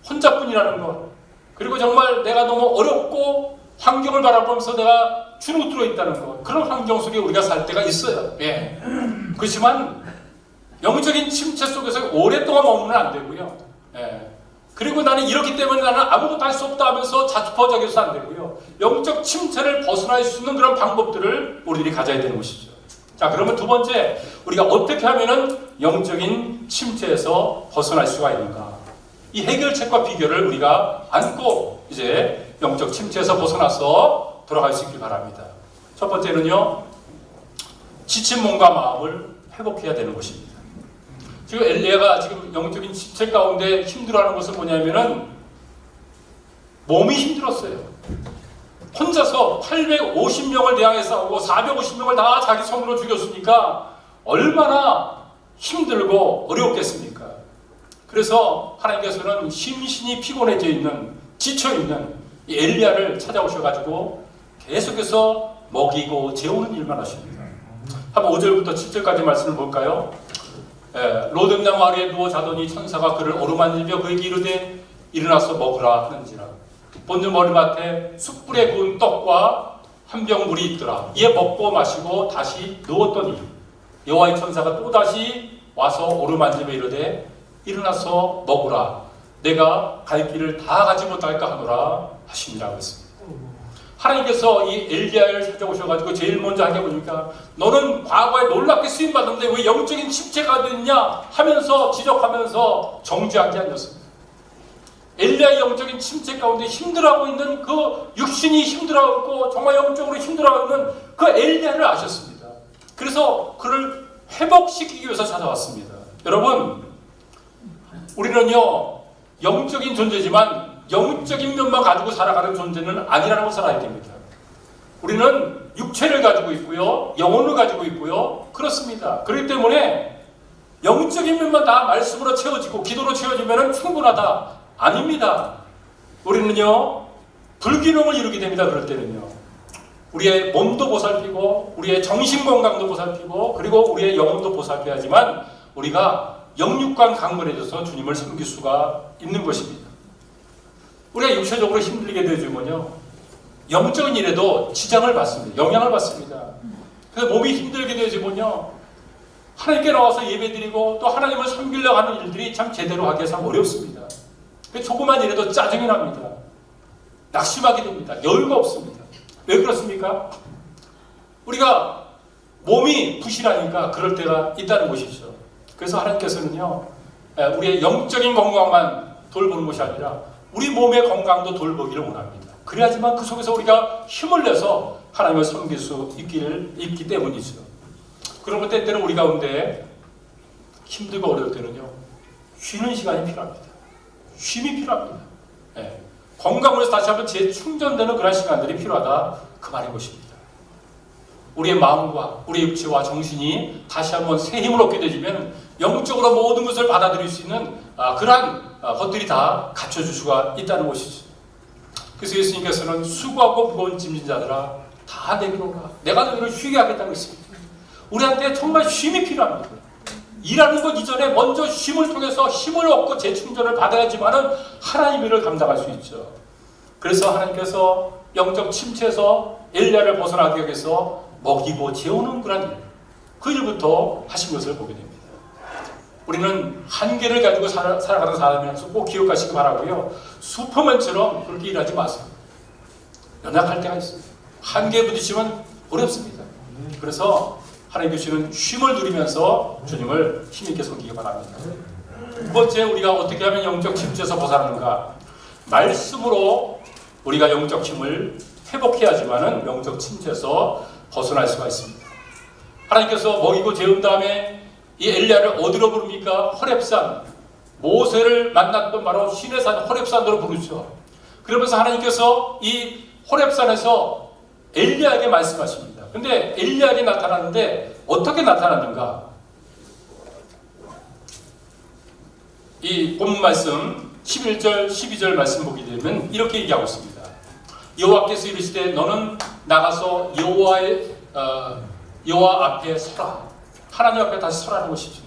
혼자뿐이라는 것, 그리고 정말 내가 너무 어렵고 환경을 바라보면서 내가 주눅들어 있다는 것, 그런 환경 속에 우리가 살 때가 있어요. 예. 그렇지만 영적인 침체 속에서 오랫동안 머무르면 안 되고요. 예. 그리고 나는 이렇기 때문에 나는 아무것도 할 수 없다 하면서 자초포적해서 안 되고요. 영적 침체를 벗어날 수 있는 그런 방법들을 우리들이 가져야 되는 것이죠. 자, 그러면 두 번째, 우리가 어떻게 하면은 영적인 침체에서 벗어날 수가 있는가? 이 해결책과 비결을 우리가 안고 이제 영적 침체에서 벗어나서 돌아갈 수 있길 바랍니다. 첫 번째는요, 지친 몸과 마음을 회복해야 되는 것입니다. 지금 엘리야가 지금 영적인 침체 가운데 힘들어하는 것은 뭐냐면은 몸이 힘들었어요. 혼자서 850명을 대항해 싸우고 450명을 다 자기 손으로 죽였으니까 얼마나 힘들고 어려웠겠습니까? 그래서 하나님께서는 심신이 피곤해져 있는, 지쳐 있는 이 엘리야를 찾아오셔가지고 계속해서 먹이고 재우는 일만 하십니다. 한번 5절부터 7절까지 말씀을 볼까요? 로뎀나무 아래에 누워 자더니 천사가 그를 어루만지며 그에게 이르되 일어나서 먹으라 하는지라. 본전 머리맡에 숯불에 구운 떡과 한 병 물이 있더라. 이에 먹고 마시고 다시 누웠더니 여호와의 천사가 또다시 와서 오르만지며 이르되 일어나서 먹으라. 내가 갈 길을 다 가지 못할까 하노라 하시니라고 했습니다. 하나님께서 이 엘리야를 찾아오셔가지고 제일 먼저 하게 보니까 너는 과거에 놀랍게 쓰임받았는데 왜 영적인 침체가 됐냐 하면서 지적하면서 정죄하게 하셨습니다. 엘리야의 영적인 침체 가운데 힘들어하고 있는 그 육신이 힘들어하고 정말 영적으로 힘들어하고 있는 그 엘리야를 아셨습니다. 그래서 그를 회복시키기 위해서 찾아왔습니다. 여러분, 우리는요 영적인 존재지만 영적인 면만 가지고 살아가는 존재는 아니라는 것을 알아야 됩니다. 우리는 육체를 가지고 있고요, 영혼을 가지고 있고요. 그렇습니다. 그렇기 때문에 영적인 면만 다 말씀으로 채워지고 기도로 채워지면 충분하다. 아닙니다. 우리는요, 불균형을 이루게 됩니다. 그럴 때는요. 우리의 몸도 보살피고 우리의 정신 건강도 보살피고 그리고 우리의 영혼도 보살펴야지만 우리가 영육간 강건해져서 주님을 섬길 수가 있는 것입니다. 우리가 육체적으로 힘들게 되어지면요, 영적인 일에도 지장을 받습니다. 영향을 받습니다. 그래서 몸이 힘들게 되어지면요, 하나님께 나와서 예배드리고 또 하나님을 섬기려고 하는 일들이 참 제대로 하기 참 어렵습니다. 조그만 일에도 짜증이 납니다. 낙심하게 됩니다. 여유가 없습니다. 왜 그렇습니까? 우리가 몸이 부실하니까 그럴 때가 있다는 것이죠. 그래서 하나님께서는요, 우리의 영적인 건강만 돌보는 것이 아니라 우리 몸의 건강도 돌보기를 원합니다. 그래야지만 그 속에서 우리가 힘을 내서 하나님을 섬길 수 있기 때문이죠. 그런 때때는 우리 가운데 힘들고 어려울 때는요, 쉬는 시간이 필요합니다. 쉼이 필요합니다. 네. 건강을 위해서 다시 한번 재충전되는 그런 시간들이 필요하다. 그 말인 것입니다. 우리의 마음과 우리의 육체와 정신이 다시 한번 새 힘을 얻게 되면 영적으로 모든 것을 받아들일 수 있는 그러한 것들이 다 갖춰줄 수가 있다는 것이죠. 그래서 예수님께서는 수고하고 무거운 짐진 자들아 다 내게로 오라. 내가 너희를 쉬게 하겠다고 했습니다. 우리한테 정말 쉼이 필요합니다. 일하는 것 이전에 먼저 쉼을 통해서 힘을 얻고 재충전을 받아야지만은 하나님의 일을 감당할 수 있죠. 그래서 하나님께서 영적 침체에서 엘리야를 벗어나게 하기 위해서 먹이고 재우는 그런 일, 그 일부터 하신 것을 보게 됩니다. 우리는 한계를 가지고 살아가는 사람이라서 꼭 기억하시기 바라고요. 슈퍼맨처럼 그렇게 일하지 마세요. 연약할 때가 있습니다. 한계에 부딪히면 어렵습니다. 그래서 하나님 주시는 쉼을 누리면서 주님을 힘있게 섬기기 바랍니다. 두 번째, 우리가 어떻게 하면 영적 침체에서 벗어나는가? 말씀으로 우리가 영적 힘을 회복해야지만은 영적 침체에서 벗어날 수가 있습니다. 하나님께서 먹이고 재운 다음에 이 엘리야를 어디로 부릅니까? 호렙산, 모세를 만났던 바로 신의 산 호렙산으로 부르죠. 그러면서 하나님께서 이 호렙산에서 엘리야에게 말씀하십니다. 근데 엘리야에게 나타나는데 어떻게 나타났는가? 이 본 말씀 11절 12절 말씀 보게 되면 이렇게 얘기하고 있습니다. 여호와께서 이르시되 너는 나가서 여호와 앞에 서라. 하나님 앞에 다시 서라는 것이죠.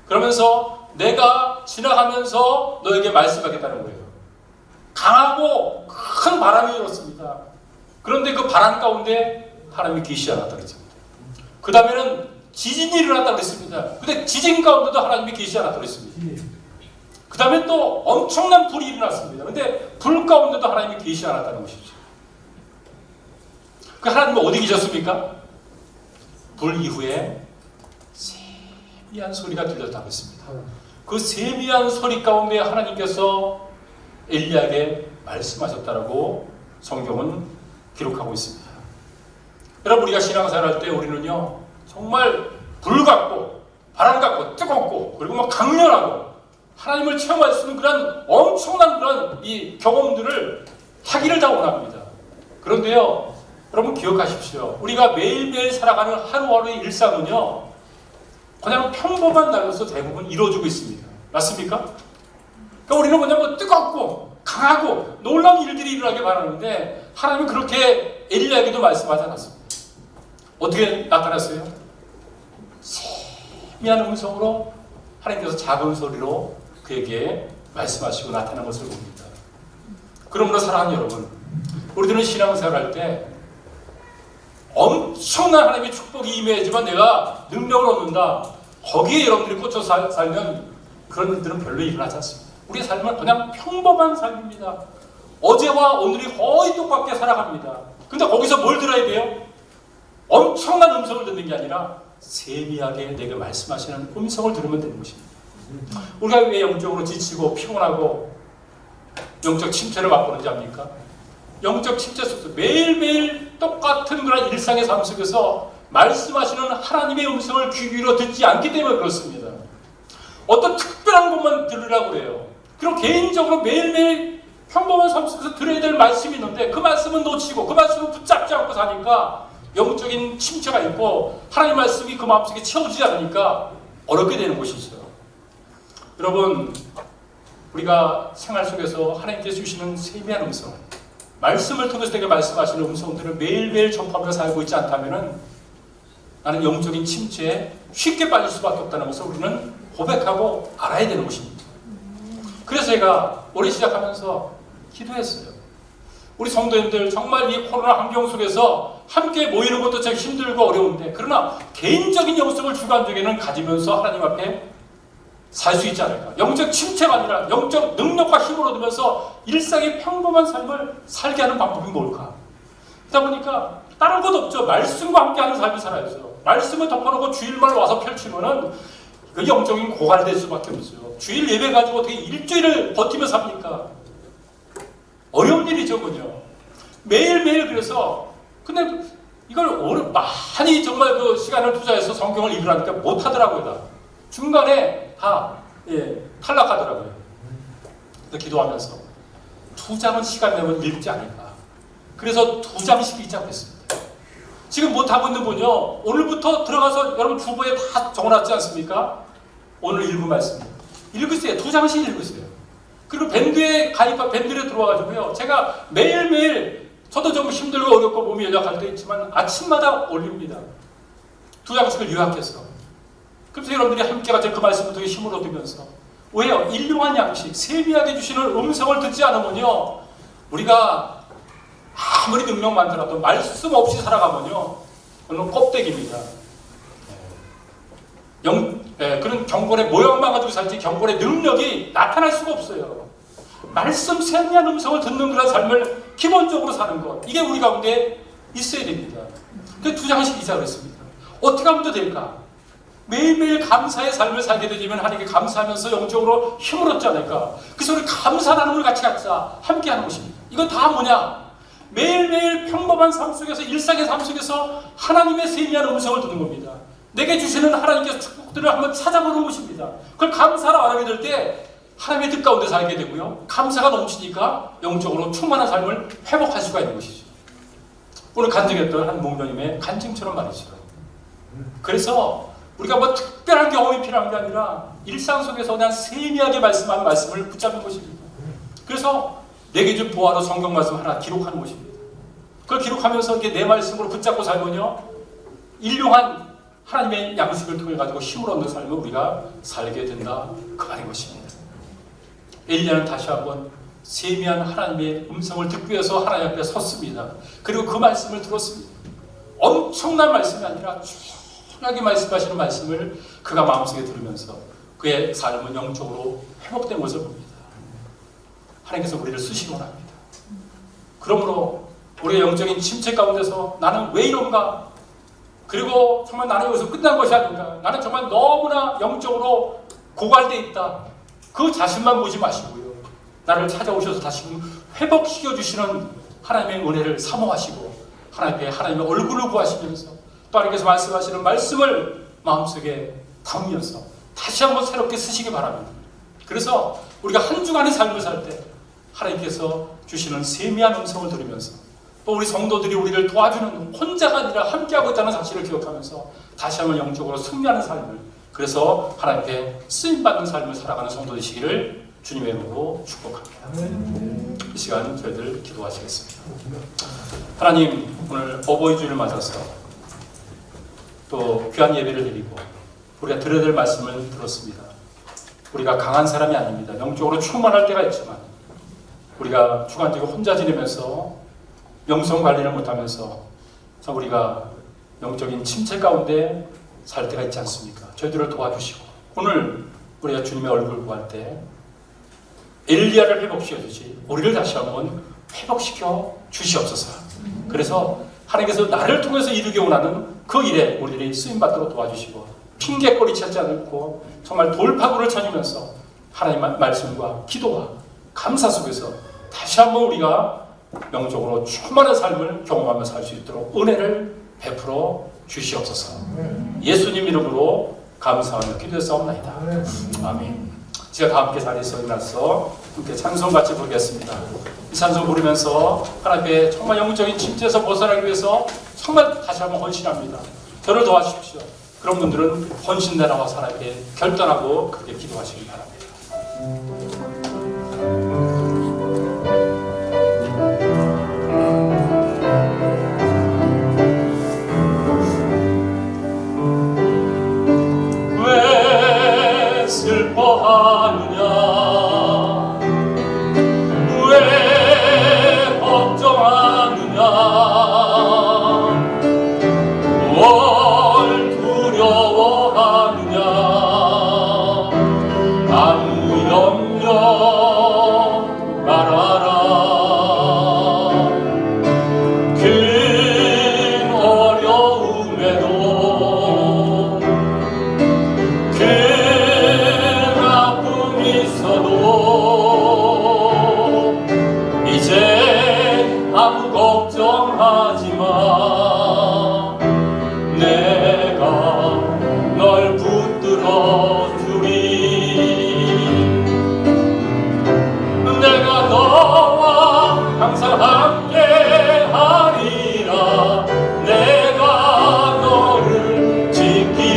그러면서 내가 지나가면서 너에게 말씀하겠다는 거예요. 강하고 큰 바람이 일었습니다. 그런데 그 바람 가운데 하나님이 계시지 않았다고 했습니다. 그 다음에는 지진이 일어났다고 했습니다. 근데 지진 가운데도 하나님이 계시지 않았다고 했습니다. 그 다음에 또 엄청난 불이 일어났습니다. 근데 불 가운데도 하나님이 계시지 않았다는 것이죠. 그 하나님은 어디 계셨습니까? 불 이후에 세미한 소리가 들렸다고 했습니다. 그 세미한 소리 가운데 하나님께서 엘리야에게 말씀하셨다라고 성경은 기록하고 있습니다. 여러분, 우리가 신앙생활 할 때 우리는요, 정말 불 같고 바람 같고 뜨겁고 그리고 막 강렬하고 하나님을 체험할 수 있는 그런 엄청난 그런 이 경험들을 하기를 다 원합니다. 그런데요, 여러분 기억하십시오. 우리가 매일매일 살아가는 하루하루의 일상은요, 그냥 평범한 날로서 대부분 이루어지고 있습니다. 맞습니까? 그러니까 우리는 그냥 뭐 뜨겁고 강하고 놀라운 일들이 일어나게 바라는데 하나님은 그렇게 엘리야에게도 말씀하지 않았습니다. 어떻게 나타났어요? 세미한 음성으로 하나님께서 작은 소리로 그에게 말씀하시고 나타난 것을 봅니다. 그러므로 사랑하는 여러분, 우리들은 신앙생활 할 때 엄청난 하나님의 축복이 임해야지만 내가 능력을 얻는다. 거기에 여러분들이 꽂혀서 살면 그런 일들은 별로 일어나지 않습니다. 우리의 삶은 그냥 평범한 삶입니다. 어제와 오늘이 거의 똑같게 살아갑니다. 근데 거기서 뭘 들어야 돼요? 엄청난 음성을 듣는 게 아니라 세미하게 내게 말씀하시는 음성을 들으면 되는 것입니다. 우리가 왜 영적으로 지치고 피곤하고 영적 침체를 맛보는지 압니까? 영적 침체 속에서 매일매일 똑같은 그런 일상의 삶 속에서 말씀하시는 하나님의 음성을 귀 기울여 듣지 않기 때문에 그렇습니다. 어떤 특별한 것만 들으라고 그래요. 그리고 개인적으로 매일매일 평범한 삶 속에서 들어야 될 말씀이 있는데 그 말씀은 놓치고 그 말씀은 붙잡지 않고 사니까 영적인 침체가 있고 하나님 말씀이 그 마음속에 채워지지 않으니까 어렵게 되는 것이죠. 여러분, 우리가 생활 속에서 하나님께서 주시는 세미한 음성, 말씀을 통해서 내게 말씀하시는 음성들을 매일매일 접하며 살고 있지 않다면 나는 영적인 침체에 쉽게 빠질 수밖에 없다는 것을 우리는 고백하고 알아야 되는 것입니다. 그래서 제가 올해 시작하면서 기도했어요. 우리 성도님들 정말 이 코로나 환경 속에서 함께 모이는 것도 참 힘들고 어려운데 그러나 개인적인 영성을 주관적에는 가지면서 하나님 앞에 살 수 있지 않을까. 영적 침체가 아니라 영적 능력과 힘을 얻으면서 일상의 평범한 삶을 살게 하는 방법이 뭘까? 그러다 보니까 다른 것 없죠. 말씀과 함께하는 삶을 살아야죠. 말씀을 덮어놓고 주일만 와서 펼치면은 그 영적인 고갈될 수밖에 없어요. 주일 예배 가지고 어떻게 일주일을 버티며 삽니까? 어려운 일이죠, 그죠? 매일매일 그래서 근데 이걸 많이 정말 그 시간을 투자해서 성경을 읽으라니까 못하더라고요. 다. 중간에 다 탈락하더라고요. 기도하면서 2장은 시간 내면 읽지 않을까. 그래서 2장씩 읽자고 했습니다. 지금 못하고 있는 분요, 오늘부터 들어가서 여러분 주보에 다 적어놨지 않습니까? 오늘 읽은 말씀 읽으세요. 2장씩 읽으세요. 그리고 밴드에 밴드에 들어와가지고요, 제가 매일매일 저도 좀 힘들고 어렵고 몸이 연약할 때 있지만 아침마다 올립니다. 2장씩을 요약해서. 그래서 여러분들이 함께 같이 그 말씀을 통해 힘을 얻으면서 왜요? 일용한 양식, 세미하게 주시는 음성을 듣지 않으면요, 우리가 아무리 능력 많더라도 말씀 없이 살아가면요, 그건 껍데기입니다. 그런 경건의 모양만 가지고 살지 경건의 능력이 나타날 수가 없어요. 말씀 세미한 음성을 듣는 그런 삶을 기본적으로 사는 것, 이게 우리 가운데 있어야 됩니다. 그래서 2장씩 이사를 했습니다. 어떻게 하면 더 될까? 매일매일 감사의 삶을 살게 되면 하나님께 감사하면서 영적으로 힘을 얻지 않을까? 그래서 우리 감사 나눔을 같이 함께 하는 것입니다. 이건 다 뭐냐? 매일매일 평범한 삶 속에서, 일상의 삶 속에서 하나님의 세미한 음성을 듣는 겁니다. 내게 주시는 하나님께서 축복들을 한번 찾아보는 것입니다. 그걸 감사로 알아게 될 때 하나님의 뜻 가운데 살게 되고요, 감사가 넘치니까 영적으로 충만한 삶을 회복할 수가 있는 것이죠. 오늘 간증했던 한 목사님의 간증처럼 말이죠. 그래서 우리가 뭐 특별한 경험이 필요한 게 아니라 일상 속에서 그냥 세미하게 말씀한 말씀을 붙잡는 것입니다. 그래서 내게 준 보화로 성경 말씀 하나 기록하는 것입니다. 그걸 기록하면서 이게 내 말씀으로 붙잡고 살면요, 일용한 하나님의 양식을 통해 가지고 힘을 얻는 삶을 우리가 살게 된다, 그 말인 것입니다. 엘리야는 다시 한번 세미한 하나님의 음성을 듣기 위해서 하나님 앞에 섰습니다. 그리고 그 말씀을 들었습니다. 엄청난 말씀이 아니라 하게 말씀하시는 말씀을 그가 마음속에 들으면서 그의 삶은 영적으로 회복된 것을 봅니다. 하나님께서 우리를 쓰시기 원합니다. 그러므로 우리의 영적인 침체 가운데서 나는 왜 이런가? 그리고 정말 나는 여기서 끝난 것이 아닌가? 나는 정말 너무나 영적으로 고갈되어 있다. 그 자신만 보지 마시고요, 나를 찾아오셔서 다시금 회복시켜 주시는 하나님의 은혜를 사모하시고 하나님께 하나님의 얼굴을 구하시면서 또 하나님께서 말씀하시는 말씀을 마음속에 담으면서 다시 한번 새롭게 쓰시기 바랍니다. 그래서 우리가 한 주간의 삶을 살 때 하나님께서 주시는 세미한 음성을 들으면서 또 우리 성도들이 우리를 도와주는, 혼자가 아니라 함께하고 있다는 사실을 기억하면서 다시 한번 영적으로 승리하는 삶을, 그래서 하나님께 쓰임받는 삶을 살아가는 성도 되시기를 주님의 이름으로 축복합니다. 이 시간 저희들 기도하시겠습니다. 하나님, 오늘 어버이 주일을 맞아서 또 귀한 예배를 드리고 우리가 들어야 될 말씀을 들었습니다. 우리가 강한 사람이 아닙니다. 영적으로 충만할 때가 있지만 우리가 주관적으로 혼자 지내면서 영성 관리를 못하면서 우리가 영적인 침체 가운데 살 때가 있지 않습니까? 저희들을 도와주시고 오늘 우리가 주님의 얼굴을 구할 때 엘리야를 회복시켜 주시, 우리를 다시 한번 회복시켜 주시옵소서. 그래서 하나님께서 나를 통해서 이루게 원하는 그 일에 우리들이 쓰임받도록 도와주시고 핑계거리 찾지 않고 정말 돌파구를 찾으면서 하나님 말씀과 기도와 감사 속에서 다시 한번 우리가 영적으로 충만한 삶을 경험하며 살 수 있도록 은혜를 베풀어 주시옵소서. 예수님 이름으로 감사하며 기도했사옵나이다. 아멘. 제가 다 함께 자리에서 일어나서 함께 찬송 같이 부르겠습니다. 이 찬송 부르면서 하나님의 정말 영적인 침체에서 벗어나기 위해서 정말 다시 한번 헌신합니다. 저를 도와주십시오. 그런 분들은 헌신대 나와서 하나님께 결단하고 그렇게 기도하시기 바랍니다. 왜 슬퍼하느냐, 왜 걱정하느냐, 뭘 두려워하느냐, 아무 염려 말아라. 큰 어려움에도 큰 아픔이 있어도 이제 아무 걱정하지 마. 내가 널 붙들어 주리. 내가 너와 항상 함께 하리라. 내가 너를 지키리라.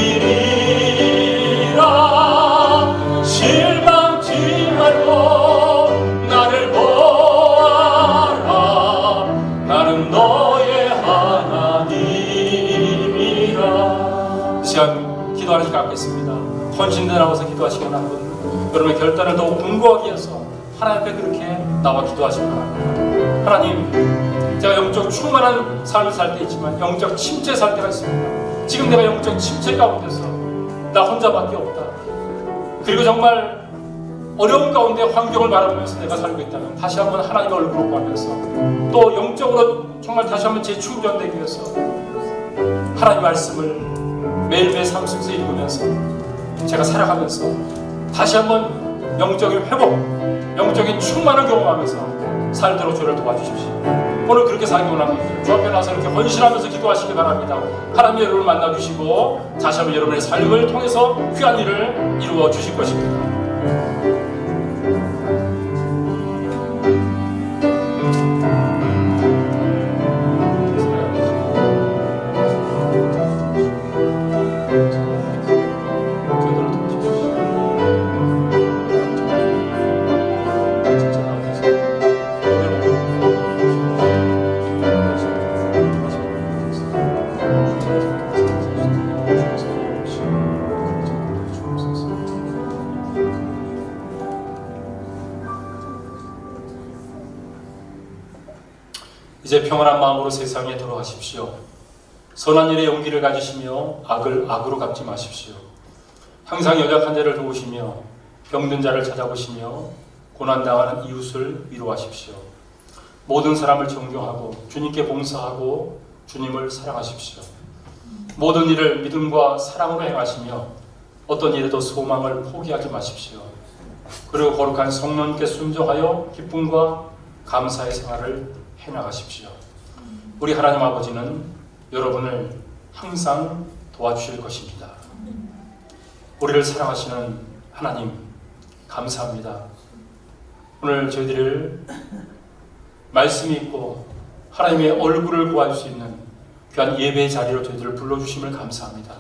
실망치 말고 나를 보아라. 나는 너의 하나님이라. 이 시간 기도하는 시간 갖겠습니다. 헌신대 나와서 기도하시기 원하는 분, 여러분의 결단을 더욱 공고하기 위해서 하나님 앞에 그렇게 나와 기도하시기 바랍니다. 하나님, 제가 영적 충만한 삶을 살 때 있지만 영적 침체 살 때가 있습니다. 지금 내가 영적 침체 가운데서 나 혼자밖에 없다. 그리고 정말 어려운 가운데 환경을 바라보면서 내가 살고 있다면 다시 한번 하나님의 얼굴을 보면서 또 영적으로 정말 다시 한번 재충전되기 위해서 하나님 말씀을 매일매일 삶 속에서 읽으면서 제가 살아가면서 다시 한번 영적인 회복, 영적인 충만을 경험하면서 살도록 저를 도와주십시오. 오늘 그렇게 살기 원하는 분들 주 앞에 나서 이렇게 헌신하면서 기도하시기 바랍니다. 하나님 여러분을 만나주시고 다시 한번 여러분의 삶을 통해서 귀한 일을 이루어 주실 것입니다. 이제 평안한 마음으로 세상에 돌아가십시오. 선한 일에 용기를 가지시며 악을 악으로 갚지 마십시오. 항상 연약한 자를 도우시며 병든 자를 찾아보시며 고난당하는 이웃을 위로하십시오. 모든 사람을 존경하고 주님께 봉사하고 주님을 사랑하십시오. 모든 일을 믿음과 사랑으로 행하시며 어떤 일에도 소망을 포기하지 마십시오. 그리고 거룩한 성령님께 순종하여 기쁨과 감사의 생활을 해나가십시오. 우리 하나님 아버지는 여러분을 항상 도와주실 것입니다. 우리를 사랑하시는 하나님 감사합니다. 오늘 저희들을 말씀이 있고 하나님의 얼굴을 구할 수 있는 귀한 예배의 자리로 저희들을 불러주심을 감사합니다.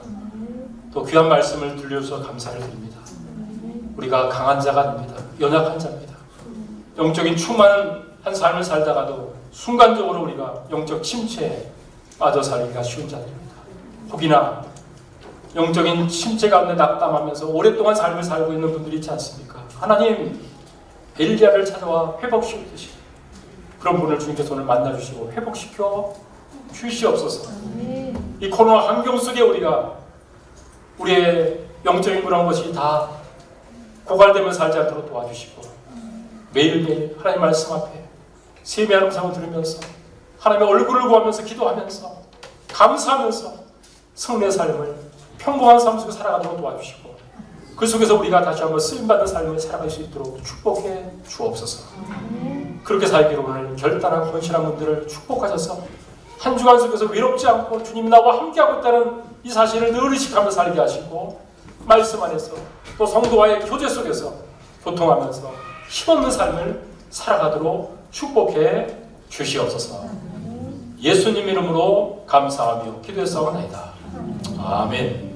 또 귀한 말씀을 들려주셔서 감사를 드립니다. 우리가 강한 자가 아닙니다. 연약한 자입니다. 영적인 충만한 삶을 살다가도 순간적으로 우리가 영적 침체에 빠져 살기가 쉬운 자들입니다. 혹이나 영적인 침체 가운데 낙담하면서 오랫동안 삶을 살고 있는 분들이 있지 않습니까? 하나님, 엘리야를 찾아와 회복시키듯이 그런 분을 주님께서 오늘 만나주시고 회복시켜 주시옵소서. 이 코로나 환경 속에 우리가 우리의 영적인 그런 것이 다 고갈되면 살지 않도록 도와주시고 매일매일 하나님 말씀 앞에 세미한 음성을 들으면서 하나님의 얼굴을 구하면서 기도하면서 감사하면서 성례의 삶을 평범한 삶 속에 살아가도록 도와주시고 그 속에서 우리가 다시 한번 쓰임받는 삶을 살아갈 수 있도록 축복해 주옵소서. 그렇게 살기로 오늘 결단한 헌신한 분들을 축복하셔서 한 주간 속에서 외롭지 않고 주님이 나와 함께하고 있다는 이 사실을 늘 의식하며 살게 하시고 말씀 안에서 또 성도와의 교제 속에서 소통하면서 힘없는 삶을 살아가도록 축복해 주시옵소서. 예수님 이름으로 감사하며 기도했사옵나이다. 아멘.